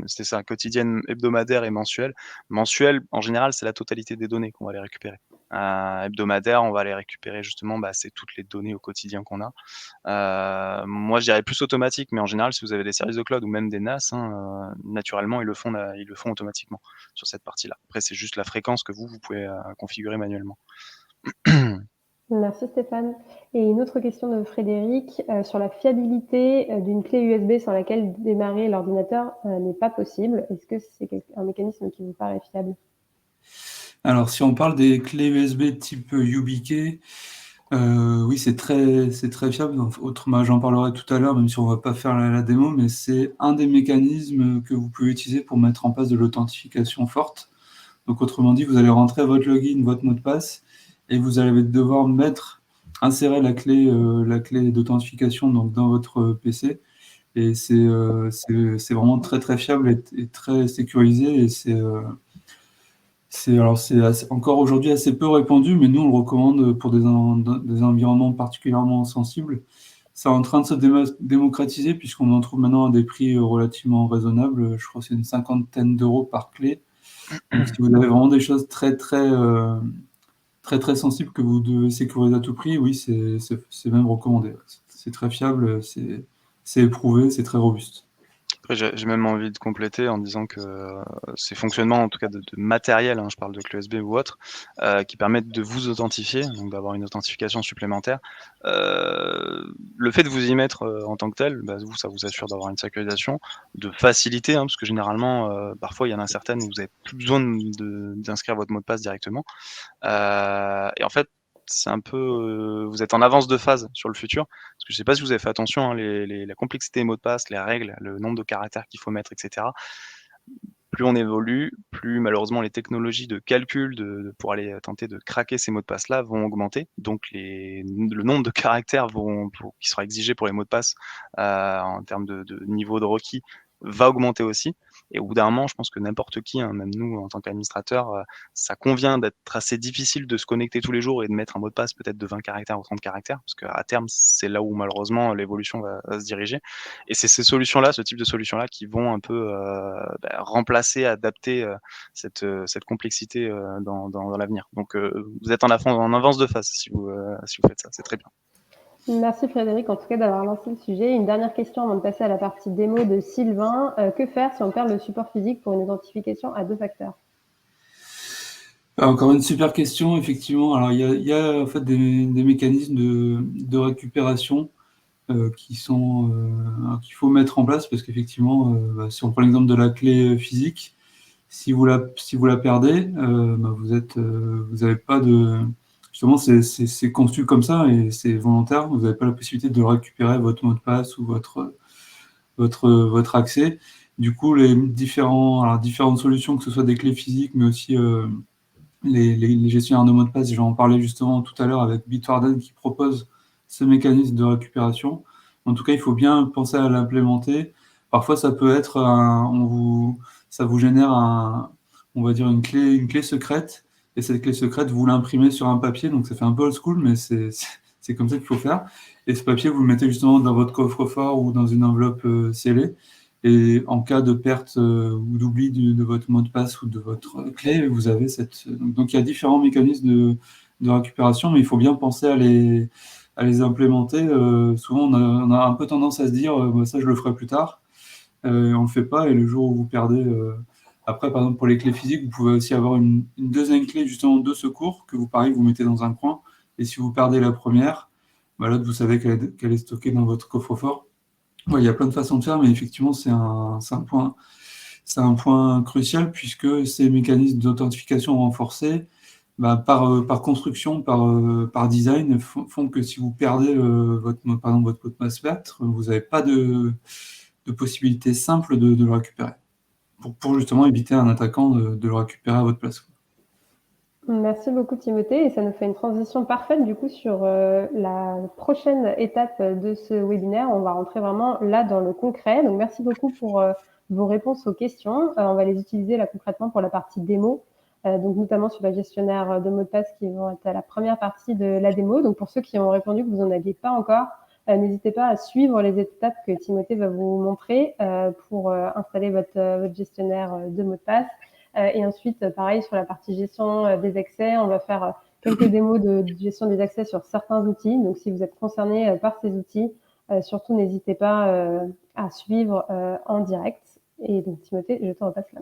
c'était ça, quotidienne, hebdomadaire et mensuelle. Mensuelle, en général, c'est la totalité des données qu'on va aller récupérer. Hebdomadaire, on va aller récupérer justement, bah, c'est toutes les données au quotidien qu'on a. Moi, je dirais plus automatique, mais en général, si vous avez des services de cloud ou même des NAS, hein, naturellement, ils le font automatiquement sur cette partie-là. Après, c'est juste la fréquence que vous pouvez configurer manuellement. Merci Stéphane. Et une autre question de Frédéric sur la fiabilité d'une clé USB sans laquelle démarrer l'ordinateur n'est pas possible. Est-ce que c'est un mécanisme qui vous paraît fiable? Alors, si on parle des clés USB type YubiKey, oui, c'est très fiable. Autrement, j'en parlerai tout à l'heure, même si on ne va pas faire la démo, mais c'est un des mécanismes que vous pouvez utiliser pour mettre en place de l'authentification forte. Donc, autrement dit, vous allez rentrer votre login, votre mot de passe, et vous allez devoir insérer la clé d'authentification donc, dans votre PC. Et c'est vraiment très très fiable et très sécurisé. Et c'est encore aujourd'hui assez peu répandu, mais nous on le recommande pour des environnements particulièrement sensibles. C'est en train de se démocratiser puisqu'on en trouve maintenant à des prix relativement raisonnables. Je crois que c'est une cinquantaine d'euros par clé. Donc si vous avez vraiment des choses très très sensibles que vous devez sécuriser à tout prix, oui, c'est même recommandé. C'est très fiable, c'est éprouvé, c'est très robuste. Après, j'ai même envie de compléter en disant que ces fonctionnements, en tout cas de matériel, hein, je parle de clé USB ou autre, qui permettent de vous authentifier, donc d'avoir une authentification supplémentaire. Le fait de vous y mettre en tant que tel, bah, ça vous assure d'avoir une sécurisation, de facilité, hein, parce que généralement, parfois il y en a certaines où vous n'avez plus besoin d'inscrire votre mot de passe directement. Et en fait, c'est un peu, vous êtes en avance de phase sur le futur. Parce que je sais pas si vous avez fait attention, hein, la complexité des mots de passe, les règles, le nombre de caractères qu'il faut mettre et cetera. Plus on évolue, plus malheureusement les technologies de calcul pour aller, tenter de craquer ces mots de passe-là vont augmenter. Donc le nombre de caractères qui sera exigé pour les mots de passe, en termes de niveau de requis va augmenter aussi. Et au bout d'un moment, je pense que n'importe qui, hein, même nous en tant qu'administrateurs, ça convient d'être assez difficile de se connecter tous les jours et de mettre un mot de passe peut-être de 20 caractères ou 30 caractères, parce qu'à terme, c'est là où malheureusement l'évolution va se diriger. Et c'est ces solutions-là, ce type de solutions-là qui vont un peu, remplacer, adapter, cette complexité, dans l'avenir. Donc, vous êtes en avance de phase si vous faites ça, c'est très bien. Merci Frédéric, en tout cas, d'avoir lancé le sujet. Une dernière question avant de passer à la partie démo de Sylvain. Que faire si on perd le support physique pour une identification à 2 facteurs? Encore une super question, effectivement. Alors, il y a en fait des mécanismes de récupération qu'il faut mettre en place parce qu'effectivement, si on prend l'exemple de la clé physique, si vous la perdez, vous avez pas de... Justement, c'est conçu comme ça et c'est volontaire. Vous n'avez pas la possibilité de récupérer votre mot de passe ou votre accès. Du coup, différentes solutions, que ce soit des clés physiques, mais aussi les gestionnaires de mots de passe, j'en parlais justement tout à l'heure avec Bitwarden qui propose ce mécanisme de récupération. En tout cas, il faut bien penser à l'implémenter. Parfois, ça peut être ça vous génère on va dire une clé secrète, et cette clé secrète, vous l'imprimez sur un papier, donc ça fait un peu old school, mais c'est comme ça qu'il faut faire. Et ce papier, vous le mettez justement dans votre coffre-fort ou dans une enveloppe scellée. Et en cas de perte ou d'oubli de votre mot de passe ou de votre clé, vous avez cette... Donc il y a différents mécanismes de récupération, mais il faut bien penser à les implémenter. Souvent, on a un peu tendance à se dire bah, ça, je le ferai plus tard. On ne le fait pas, et le jour où vous perdez... Après, par exemple, pour les clés physiques, vous pouvez aussi avoir une deuxième clé justement de secours que pareil, vous mettez dans un coin. Et si vous perdez la première, bah, là, vous savez qu'elle est stockée dans votre coffre-fort. Ouais, il y a plein de façons de faire, mais effectivement, c'est un point crucial puisque ces mécanismes d'authentification renforcés, bah, par construction, par design, font que si vous perdez par exemple, votre mot de passe verte, vous n'avez pas de possibilité simple de le récupérer. Pour justement éviter à un attaquant de le récupérer à votre place. Merci beaucoup Timothée, et ça nous fait une transition parfaite du coup sur la prochaine étape de ce webinaire. On va rentrer vraiment là dans le concret. Donc merci beaucoup pour vos réponses aux questions. On va les utiliser là concrètement pour la partie démo, donc notamment sur la gestionnaire de mots de passe qui vont être à la première partie de la démo. Donc pour ceux qui ont répondu que vous n'en aviez pas encore, n'hésitez pas à suivre les étapes que Timothée va vous montrer pour installer votre gestionnaire de mots de passe. Et ensuite, pareil, sur la partie gestion des accès, on va faire quelques démos de gestion des accès sur certains outils. Donc, si vous êtes concerné par ces outils, surtout n'hésitez pas à suivre en direct. Et donc, Timothée, je te repasse la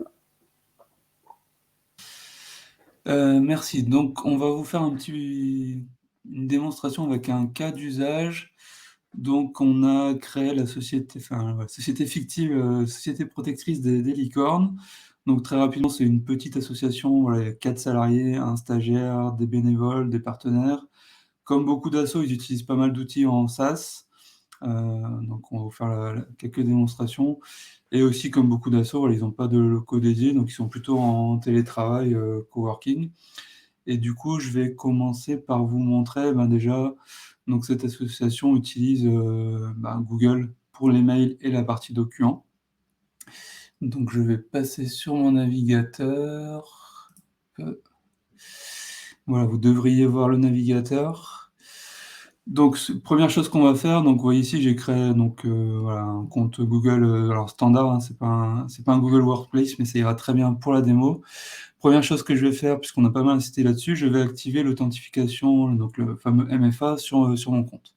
main. Merci. Donc, on va vous faire une démonstration avec un cas d'usage. Donc, on a créé la société fictive, société protectrice des licornes. Donc, très rapidement, c'est une petite association, voilà, il y a 4 salariés, un stagiaire, des bénévoles, des partenaires. Comme beaucoup d'assos, ils utilisent pas mal d'outils en SaaS. Donc, on va vous faire quelques démonstrations. Et aussi, comme beaucoup d'assos, voilà, ils n'ont pas de locaux dédiés, donc ils sont plutôt en télétravail, coworking. Et du coup, je vais commencer par vous montrer déjà, donc cette association utilise Google pour les mails et la partie documents. Donc je vais passer sur mon navigateur. Voilà, vous devriez voir le navigateur. Donc première chose qu'on va faire, donc vous voyez ici j'ai créé voilà, un compte Google, alors standard, hein, c'est pas un Google Workplace, mais ça ira très bien pour la démo. Première chose que je vais faire, puisqu'on a pas mal insisté là-dessus, je vais activer l'authentification, donc le fameux MFA sur mon compte.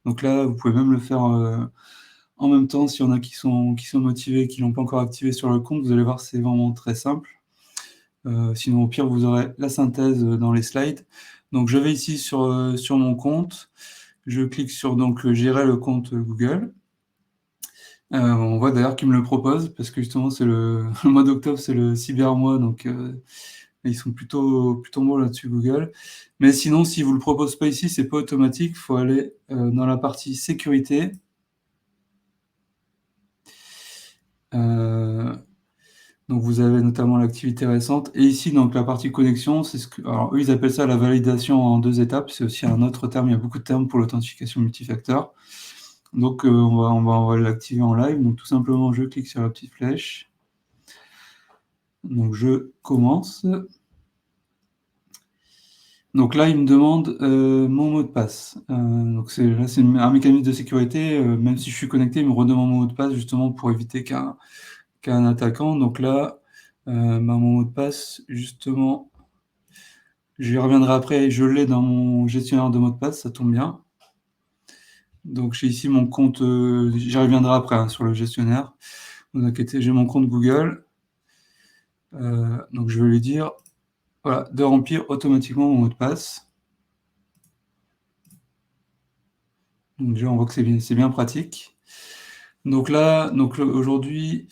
Donc là, vous pouvez même le faire en même temps, s'il y en a qui sont motivés, qui ne l'ont pas encore activé sur le compte, vous allez voir, c'est vraiment très simple. Sinon, au pire, vous aurez la synthèse dans les slides. Donc, je vais ici sur mon compte. Je clique sur gérer le compte Google. On voit d'ailleurs qu'il me le propose, parce que justement, c'est le mois d'octobre, c'est le cybermois, donc Et ils sont plutôt bons là-dessus, Google. Mais sinon, si vous le propose pas ici, c'est pas automatique. Il faut aller dans la partie sécurité. Donc vous avez notamment l'activité récente. Et ici, donc la partie connexion, c'est alors eux, ils appellent ça la validation en 2 étapes. C'est aussi un autre terme. Il y a beaucoup de termes pour l'authentification multifacteur. Donc on va l'activer en live. Donc tout simplement, je clique sur la petite flèche. Donc je commence. Donc là, il me demande mon mot de passe. Donc là, c'est un mécanisme de sécurité. Même si je suis connecté, il me redemande mon mot de passe justement pour éviter qu'un attaquant. Donc là, mon mot de passe, justement, j'y reviendrai après. Je l'ai dans mon gestionnaire de mots de passe, ça tombe bien. Donc j'ai ici mon compte, j'y reviendrai après hein, sur le gestionnaire. Ne vous inquiétez, j'ai mon compte Google. Donc je vais lui dire voilà, de remplir automatiquement mon mot de passe. Donc déjà, on voit que c'est bien pratique. Donc là, aujourd'hui,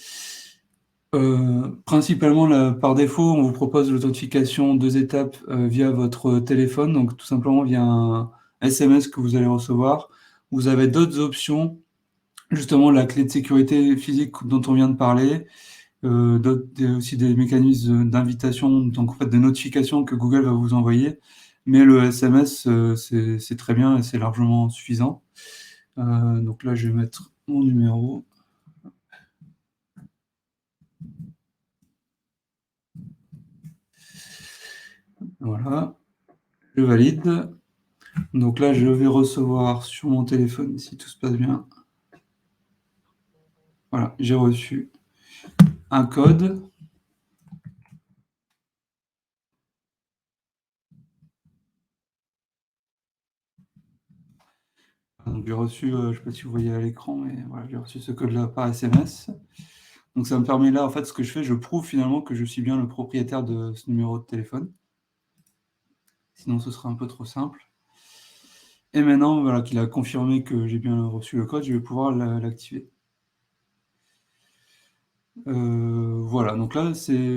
principalement, par défaut, on vous propose l'authentification 2 étapes via votre téléphone, donc tout simplement via un SMS que vous allez recevoir. Vous avez d'autres options, justement la clé de sécurité physique dont on vient de parler, aussi des mécanismes d'invitation, donc en fait des notifications que Google va vous envoyer. Mais le SMS, c'est très bien et c'est largement suffisant. Donc là, je vais mettre mon numéro. Voilà, je valide. Donc là, je vais recevoir sur mon téléphone, si tout se passe bien. Voilà, j'ai reçu un code. Donc j'ai reçu, je ne sais pas si vous voyez à l'écran, mais voilà, j'ai reçu ce code-là par SMS. Donc ça me permet là, en fait, ce que je fais, je prouve finalement que je suis bien le propriétaire de ce numéro de téléphone. Sinon, ce sera un peu trop simple. Et maintenant, voilà, qu'il a confirmé que j'ai bien reçu le code, je vais pouvoir l'activer. Voilà, donc là,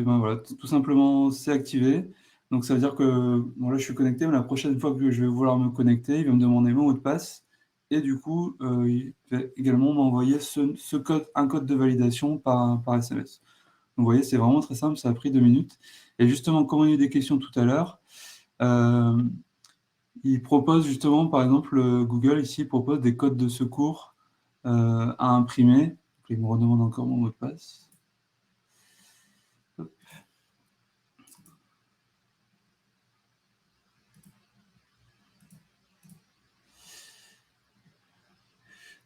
voilà, tout simplement, c'est activé. Donc ça veut dire que bon, là, je suis connecté, mais la prochaine fois que je vais vouloir me connecter, il va me demander mon mot de passe. Et du coup, il va également m'envoyer un code de validation par SMS. Donc vous voyez, c'est vraiment très simple, ça a pris 2 minutes. Et justement, comme on a eu des questions tout à l'heure, il propose justement, par exemple, Google ici propose des codes de secours à imprimer. Donc, il me redemande encore mon mot de passe.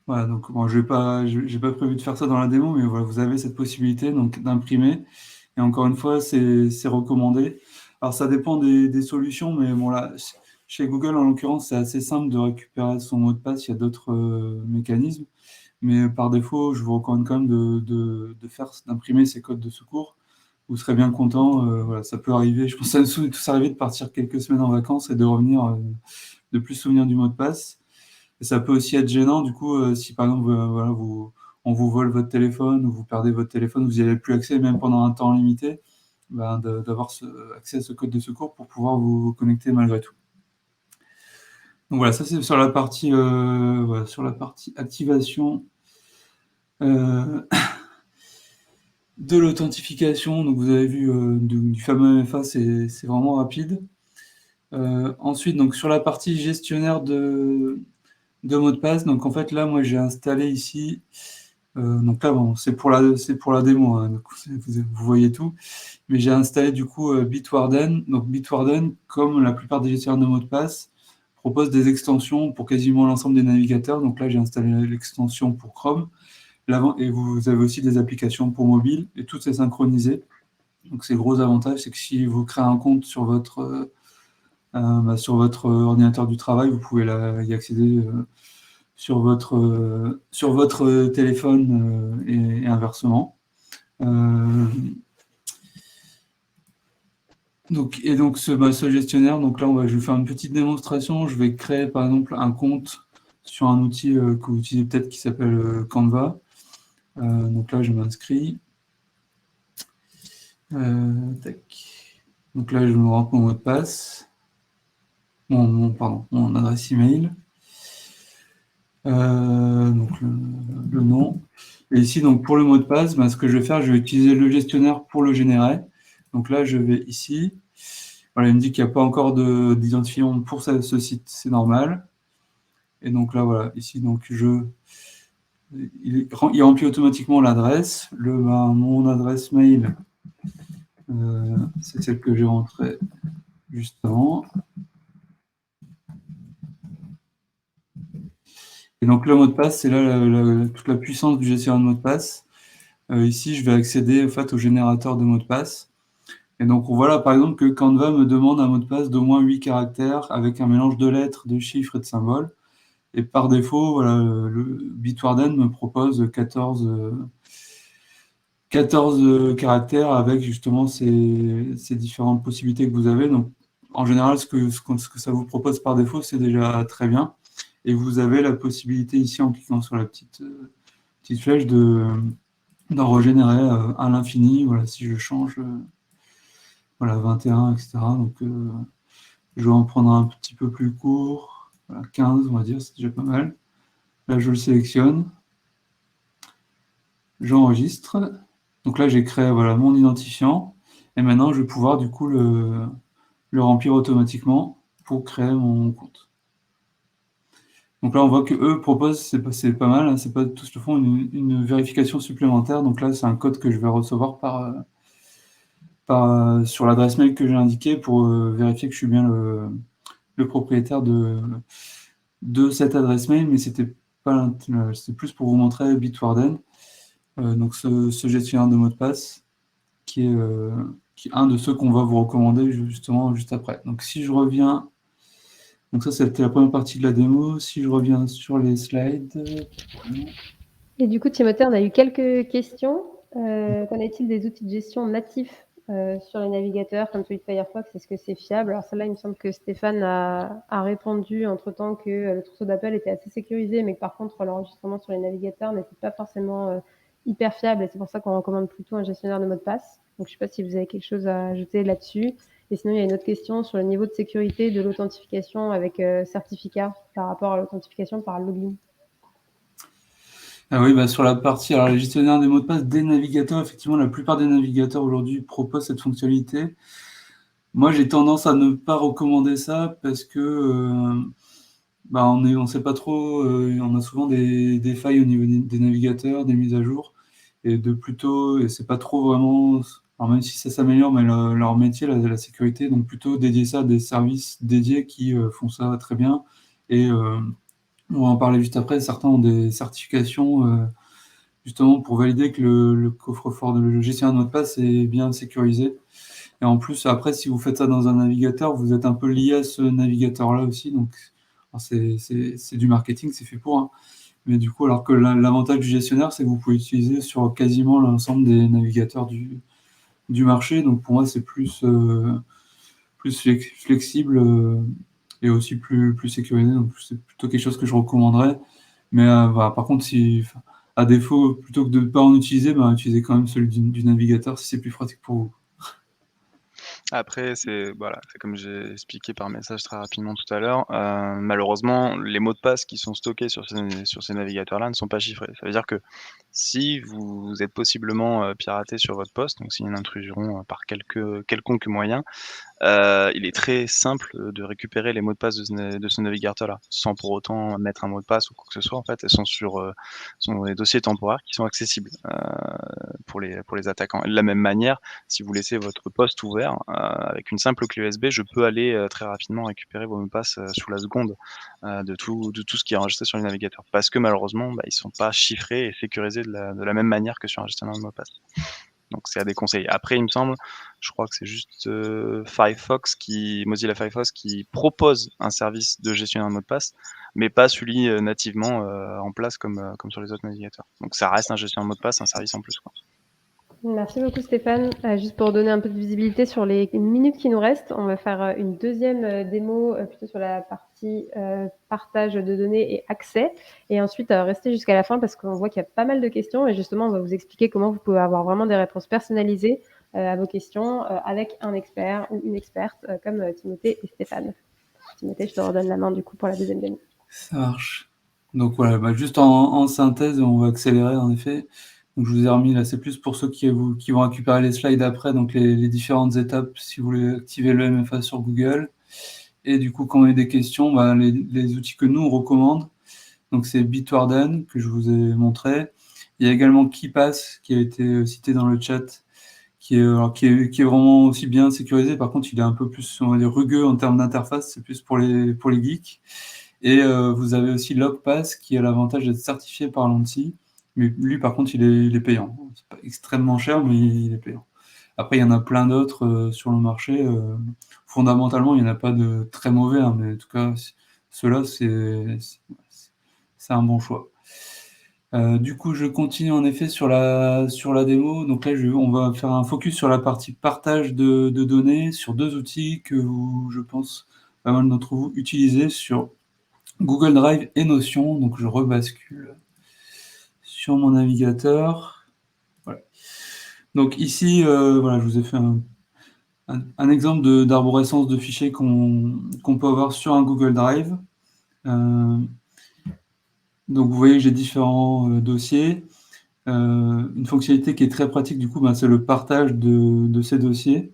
Voilà, donc bon, j'ai pas prévu de faire ça dans la démo, mais voilà, vous avez cette possibilité donc d'imprimer. Et encore une fois, c'est recommandé. Alors ça dépend des solutions, mais bon là, chez Google en l'occurrence, c'est assez simple de récupérer son mot de passe. Il y a d'autres mécanismes, mais par défaut, je vous recommande quand même d'imprimer ces codes de secours. Vous serez bien content. Voilà, ça peut arriver. Je pense que ça nous est tous arrivé de partir quelques semaines en vacances et de revenir, de plus se souvenir du mot de passe. Et ça peut aussi être gênant, du coup, si par exemple, voilà, on vous vole votre téléphone ou vous perdez votre téléphone, vous n'y avez plus accès, même pendant un temps limité, ben, d'avoir accès à ce code de secours pour pouvoir vous connecter malgré tout. Donc voilà, ça c'est sur la partie, voilà, sur la partie activation de l'authentification. Donc vous avez vu du fameux MFA, c'est vraiment rapide. Ensuite, donc sur la partie gestionnaire de mots de passe. Donc en fait là, moi j'ai installé ici. Donc là, bon, c'est pour la démo. Hein, donc vous voyez tout. Mais j'ai installé du coup Bitwarden. Donc Bitwarden, comme la plupart des gestionnaires de mots de passe, propose des extensions pour quasiment l'ensemble des navigateurs. Donc là, j'ai installé l'extension pour Chrome. Et vous avez aussi des applications pour mobile et tout est synchronisé. Donc c'est le gros avantage, c'est que si vous créez un compte sur votre ordinateur du travail, vous pouvez y accéder sur votre téléphone et inversement. Donc ce gestionnaire, donc là je vais faire une petite démonstration. Je vais créer par exemple un compte sur un outil que vous utilisez peut-être qui s'appelle Canva. Donc là je m'inscris. Tac. Donc là, je me rentre mon mot de passe, mon adresse email, donc le nom. Et ici, donc pour le mot de passe, ce que je vais faire, je vais utiliser le gestionnaire pour le générer. Donc là, je vais ici. Voilà, il me dit qu'il n'y a pas encore d'identifiant pour ce site, c'est normal. Et donc là, voilà, ici, donc il remplit automatiquement l'adresse. Mon adresse mail, c'est celle que j'ai rentrée juste avant. Et donc le mot de passe, c'est là toute la puissance du gestionnaire de mot de passe. Ici, je vais accéder en fait, au générateur de mot de passe. Et donc voilà par exemple que Canva me demande un mot de passe d'au moins 8 caractères avec un mélange de lettres, de chiffres et de symboles. Et par défaut, voilà, le Bitwarden me propose 14 caractères avec justement ces différentes possibilités que vous avez. Donc, en général, ce que ça vous propose par défaut, c'est déjà très bien. Et vous avez la possibilité ici, en cliquant sur la petite flèche, d'en régénérer à l'infini. Voilà, si je change voilà, 21, etc. Donc, je vais en prendre un petit peu plus court. Voilà, 15, on va dire, c'est déjà pas mal. Là, je le sélectionne. J'enregistre. Donc là, j'ai créé voilà, mon identifiant. Et maintenant, je vais pouvoir du coup le remplir automatiquement pour créer mon compte. Donc là, on voit que eux proposent, c'est pas mal, hein, c'est pas tous le font, une vérification supplémentaire. Donc là, c'est un code que je vais recevoir sur l'adresse mail que j'ai indiquée pour vérifier que je suis bien le propriétaire de cette adresse mail, mais c'était plus pour vous montrer Bitwarden. Donc ce gestionnaire de mot de passe qui est un de ceux qu'on va vous recommander justement juste après. Donc si je reviens, donc ça c'était la première partie de la démo, si je reviens sur les slides. Et du coup, Timothée, on a eu quelques questions. Qu'en est-il des outils de gestion natifs sur les navigateurs comme celui de Firefox? Est-ce que c'est fiable? Alors celle-là, il me semble que Stéphane a répondu entre-temps que le trousseau d'appel était assez sécurisé, mais que par contre, l'enregistrement sur les navigateurs n'était pas forcément hyper fiable. Et c'est pour ça qu'on recommande plutôt un gestionnaire de mots de passe. Donc je ne sais pas si vous avez quelque chose à ajouter là-dessus. Et sinon, il y a une autre question sur le niveau de sécurité de l'authentification avec certificat par rapport à l'authentification par login. Ah oui, sur la partie, alors les gestionnaires des mots de passe des navigateurs, effectivement, la plupart des navigateurs aujourd'hui proposent cette fonctionnalité. Moi, j'ai tendance à ne pas recommander ça parce que on sait pas trop, on a souvent des failles au niveau des navigateurs, des mises à jour, et c'est pas trop vraiment, alors même si ça s'améliore, mais leur métier, la sécurité, donc plutôt dédier ça à des services dédiés qui font ça très bien. Et on va en parler juste après, certains ont des certifications justement pour valider que le coffre-fort le gestionnaire de mot de passe est bien sécurisé. Et en plus, après, si vous faites ça dans un navigateur, vous êtes un peu lié à ce navigateur-là aussi. Donc, c'est du marketing, c'est fait pour. Hein. Mais du coup, alors que l'avantage du gestionnaire, c'est que vous pouvez l'utiliser sur quasiment l'ensemble des navigateurs du marché. Donc, pour moi, c'est plus flexible et aussi plus sécurisé. Donc, c'est plutôt quelque chose que je recommanderais. Mais par contre, à défaut, plutôt que de ne pas en utiliser, utilisez quand même celui du navigateur si c'est plus pratique pour vous. Après, c'est comme j'ai expliqué par message très rapidement tout à l'heure, malheureusement, les mots de passe qui sont stockés sur ces navigateurs-là ne sont pas chiffrés. Ça veut dire que si vous êtes possiblement, piraté sur votre poste, donc s'il y a une intrusion, par quelconque moyen, il est très simple, de récupérer les mots de passe de ce navigateur-là, sans pour autant mettre un mot de passe ou quoi que ce soit. En fait, elles sont sont dans des dossiers temporaires qui sont accessibles, pour les attaquants. Et de la même manière, si vous laissez votre poste ouvert, avec une simple clé USB, je peux aller, très rapidement récupérer vos mots de passe, sous la seconde, de tout ce qui est enregistré sur les navigateurs. Parce que malheureusement, ils sont pas chiffrés et sécurisés de la même manière que sur un gestionnaire de mots de passe. Donc c'est à déconseiller. Après, il me semble, je crois que c'est juste Mozilla Firefox qui propose un service de gestionnaire de mot de passe, mais pas celui nativement en place comme sur les autres navigateurs. Donc ça reste un gestionnaire de mot de passe, un service en plus, quoi. Merci beaucoup Stéphane. Juste pour donner un peu de visibilité sur les minutes qui nous restent, on va faire une deuxième démo plutôt sur la partie partage de données et accès. Et ensuite, restez jusqu'à la fin parce qu'on voit qu'il y a pas mal de questions et justement, on va vous expliquer comment vous pouvez avoir vraiment des réponses personnalisées à vos questions avec un expert ou une experte comme Timothée et Stéphane. Timothée, je te redonne la main du coup pour la deuxième démo. Ça marche. Donc voilà, juste en synthèse, on va accélérer en effet. Donc je vous ai remis là, c'est plus pour ceux qui vont récupérer les slides après, donc les différentes étapes si vous voulez activer le MFA sur Google. Et du coup, quand on a des questions, les outils que nous on recommande, donc c'est Bitwarden que je vous ai montré. Il y a également KeePass qui a été cité dans le chat, qui est vraiment aussi bien sécurisé. Par contre, il est un peu plus, on va dire, rugueux en termes d'interface, c'est plus pour les geeks. Et vous avez aussi LogPass qui a l'avantage d'être certifié par l'ANSSI. Mais lui, par contre, il est payant. C'est pas extrêmement cher, mais il est payant. Après, il y en a plein d'autres sur le marché. Fondamentalement, il n'y en a pas de très mauvais, hein, mais en tout cas, ceux-là, c'est un bon choix. Du coup, je continue en effet sur la démo. Donc là, on va faire un focus sur la partie partage de données sur deux outils que je pense, pas mal d'entre vous utilisez sur Google Drive et Notion. Donc je rebascule sur mon navigateur. Voilà. Donc ici, voilà, je vous ai fait un exemple d'arborescence de fichiers qu'on peut avoir sur un Google Drive. Donc vous voyez que j'ai différents dossiers. Une fonctionnalité qui est très pratique, du coup, c'est le partage de ces dossiers.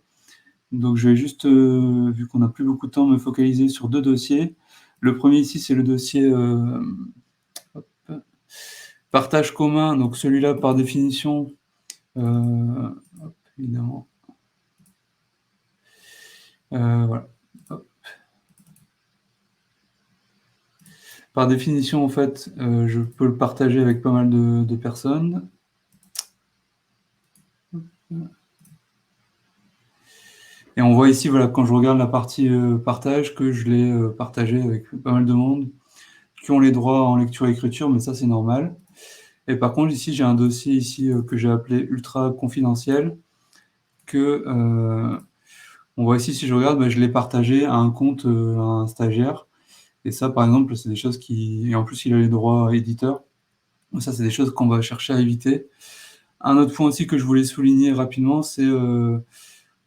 Donc je vais juste, vu qu'on n'a plus beaucoup de temps, me focaliser sur deux dossiers. Le premier ici, c'est le dossier partage commun. Donc celui-là, par définition, évidemment. Voilà. Hop. Par définition, en fait, je peux le partager avec pas mal de personnes. Et on voit ici, voilà, quand je regarde la partie partage, que je l'ai partagé avec pas mal de monde qui ont les droits en lecture et écriture, mais ça, c'est normal. Et par contre, ici, j'ai un dossier ici que j'ai appelé ultra confidentiel, que on voit ici, si je regarde, je l'ai partagé à un compte, à un stagiaire. Et ça, par exemple, c'est des choses qui... Et en plus, il a les droits éditeurs. Ça, c'est des choses qu'on va chercher à éviter. Un autre point aussi que je voulais souligner rapidement, c'est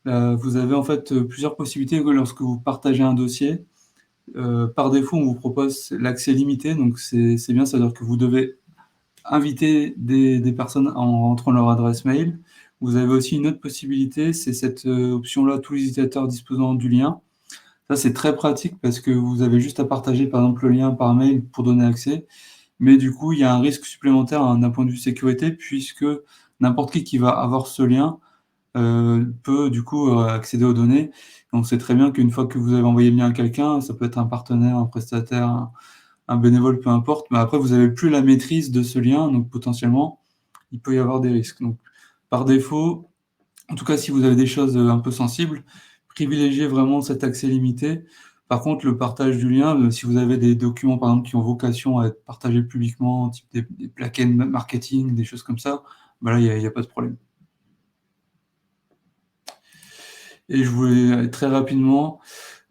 vous avez en fait plusieurs possibilités lorsque vous partagez un dossier. Par défaut, on vous propose l'accès limité, donc c'est bien, c'est-à-dire que vous devez inviter des personnes en rentrant leur adresse mail. Vous avez aussi une autre possibilité, c'est cette option-là, tous les utilisateurs disposant du lien. Ça, c'est très pratique parce que vous avez juste à partager, par exemple, le lien par mail pour donner accès. Mais du coup, il y a un risque supplémentaire d'un point de vue sécurité, puisque n'importe qui va avoir ce lien peut du coup accéder aux données. On sait très bien qu'une fois que vous avez envoyé le lien à quelqu'un, ça peut être un partenaire, un prestataire, un bénévole, peu importe, mais après, vous n'avez plus la maîtrise de ce lien, donc potentiellement, il peut y avoir des risques. Donc, par défaut, en tout cas, si vous avez des choses un peu sensibles, privilégiez vraiment cet accès limité. Par contre, le partage du lien, si vous avez des documents, par exemple, qui ont vocation à être partagés publiquement, type des plaquettes marketing, des choses comme ça, là, il n'y a pas de problème. Et je voulais très rapidement,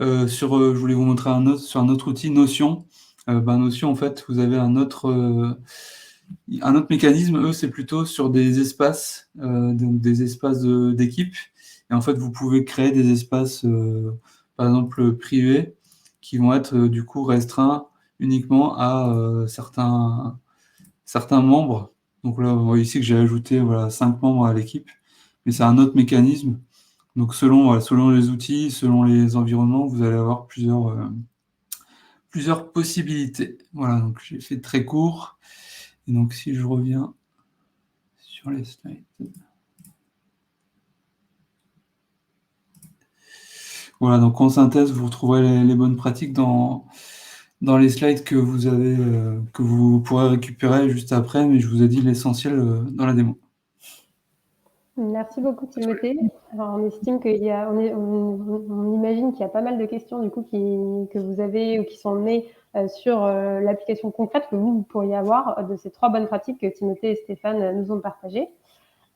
je voulais vous montrer sur un autre outil, Notion. Notion, en fait, vous avez un autre mécanisme. Eux, c'est plutôt sur des espaces, donc des espaces d'équipe. Et en fait, vous pouvez créer des espaces, par exemple, privés, qui vont être du coup restreints uniquement à certains membres. Donc là, vous voyez ici que j'ai ajouté 5 membres à l'équipe. Mais c'est un autre mécanisme. Donc selon les outils, selon les environnements, vous allez avoir plusieurs possibilités. Voilà, donc j'ai fait très court. Et donc si je reviens sur les slides. Voilà, donc en synthèse, vous retrouverez les bonnes pratiques dans les slides que vous avez, que vous pourrez récupérer juste après, mais je vous ai dit l'essentiel dans la démo. Merci beaucoup Timothée. Alors, on estime qu'il y a, on imagine qu'il y a pas mal de questions du coup que vous avez ou qui sont nées sur l'application concrète que vous pourriez avoir de ces 3 bonnes pratiques que Timothée et Stéphane nous ont partagées.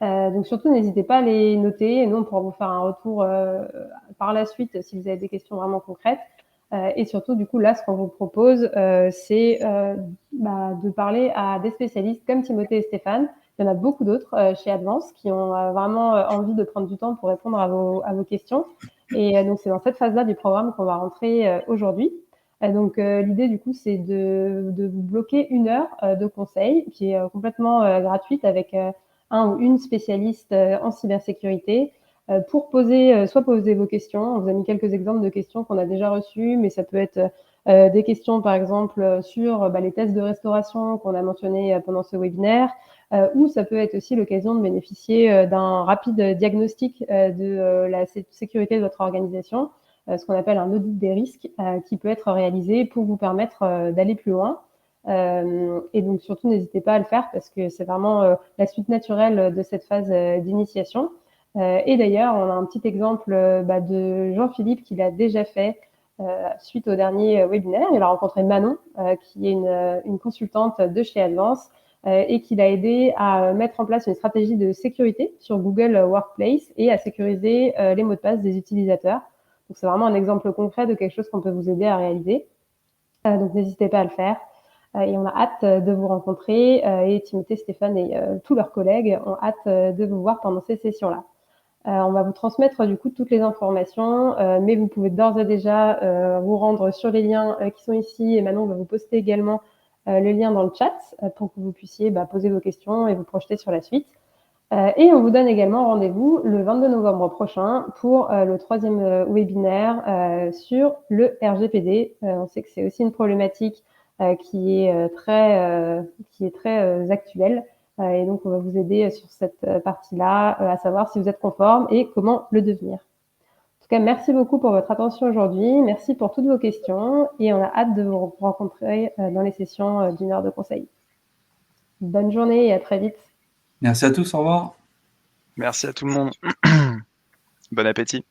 Donc surtout, n'hésitez pas à les noter et nous, on pourra vous faire un retour par la suite si vous avez des questions vraiment concrètes. Et surtout, du coup, là, ce qu'on vous propose, c'est de parler à des spécialistes comme Timothée et Stéphane Il y en a beaucoup d'autres chez Advance qui ont vraiment envie de prendre du temps pour répondre à vos questions. Et donc, c'est dans cette phase-là du programme qu'on va rentrer aujourd'hui. Donc, l'idée, du coup, c'est de vous bloquer 1 heure de conseil qui est complètement gratuite avec un ou une spécialiste en cybersécurité pour soit poser vos questions. On vous a mis quelques exemples de questions qu'on a déjà reçues, mais ça peut être des questions, par exemple, sur les tests de restauration qu'on a mentionnés pendant ce webinaire, ou ça peut être aussi l'occasion de bénéficier d'un rapide diagnostic de la sécurité de votre organisation, ce qu'on appelle un audit des risques, qui peut être réalisé pour vous permettre d'aller plus loin. Et donc surtout, n'hésitez pas à le faire parce que c'est vraiment la suite naturelle de cette phase d'initiation. Et d'ailleurs, on a un petit exemple de Jean-Philippe qui l'a déjà fait suite au dernier webinaire. Il a rencontré Manon, qui est une consultante de chez Advance, et qui l'a aidé à mettre en place une stratégie de sécurité sur Google Workplace et à sécuriser les mots de passe des utilisateurs. Donc, c'est vraiment un exemple concret de quelque chose qu'on peut vous aider à réaliser. Donc, n'hésitez pas à le faire. Et on a hâte de vous rencontrer. Et Timothée, Stéphane et tous leurs collègues ont hâte de vous voir pendant ces sessions-là. On va vous transmettre du coup toutes les informations, mais vous pouvez d'ores et déjà vous rendre sur les liens qui sont ici. Et Manon va vous poster également le lien dans le chat pour que vous puissiez poser vos questions et vous projeter sur la suite. Et on vous donne également rendez-vous le 22 novembre prochain pour le 3e webinaire sur le RGPD. On sait que c'est aussi une problématique qui est très actuelle. Et donc, on va vous aider sur cette partie-là, à savoir si vous êtes conforme et comment le devenir. En tout cas, merci beaucoup pour votre attention aujourd'hui. Merci pour toutes vos questions et on a hâte de vous rencontrer dans les sessions d'1 heure de conseil. Bonne journée et à très vite. Merci à tous, au revoir. Merci à tout le monde. Bon appétit.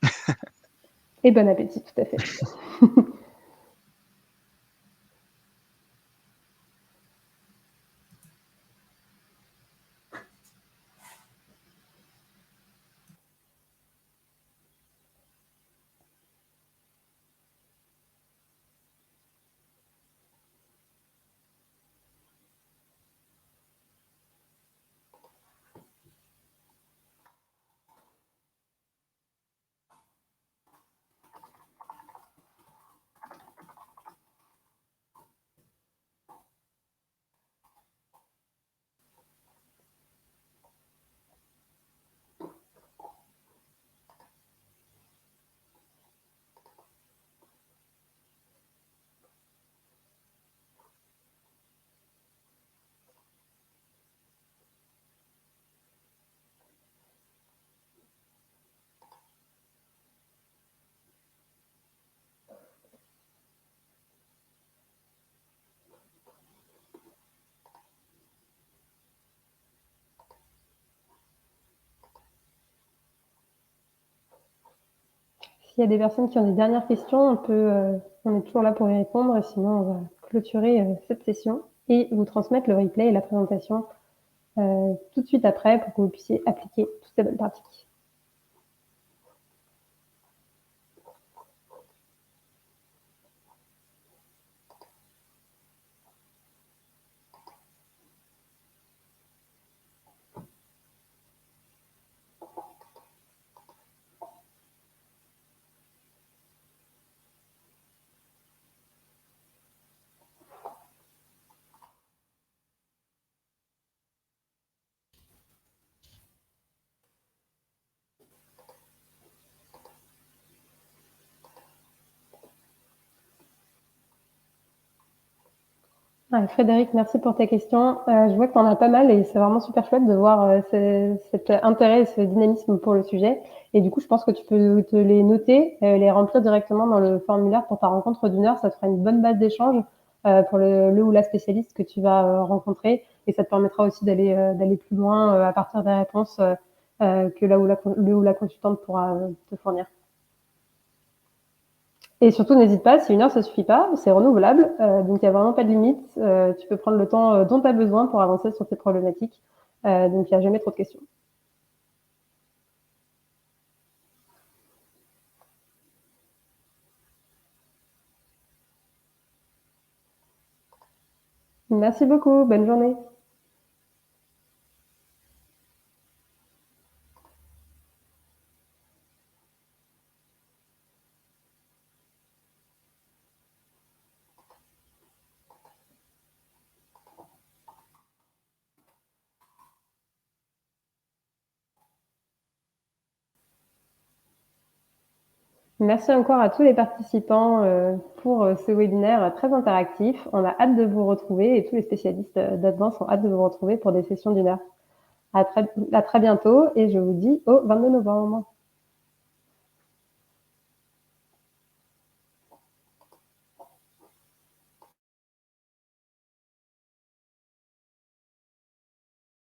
Et bon appétit, tout à fait. S'il y a des personnes qui ont des dernières questions, on est toujours là pour y répondre. Sinon, on va clôturer cette session et vous transmettre le replay et la présentation tout de suite après pour que vous puissiez appliquer toutes ces bonnes pratiques. Frédéric, merci pour tes questions. Je vois que tu en as pas mal et c'est vraiment super chouette de voir cet intérêt et ce dynamisme pour le sujet. Et du coup, je pense que tu peux te les noter, les remplir directement dans le formulaire pour ta rencontre d'1 heure. Ça te fera une bonne base d'échange pour le ou la spécialiste que tu vas rencontrer. Et ça te permettra aussi d'aller plus loin à partir des réponses que le ou la consultante pourra te fournir. Et surtout, n'hésite pas, si 1 heure ça suffit pas, c'est renouvelable, donc il y a vraiment pas de limite. Tu peux prendre le temps dont tu as besoin pour avancer sur tes problématiques. Donc il y a jamais trop de questions. Merci beaucoup, bonne journée. Merci encore à tous les participants pour ce webinaire très interactif. On a hâte de vous retrouver et tous les spécialistes d'Advance ont hâte de vous retrouver pour des sessions d'1 heure. À très bientôt et je vous dis au 22 novembre.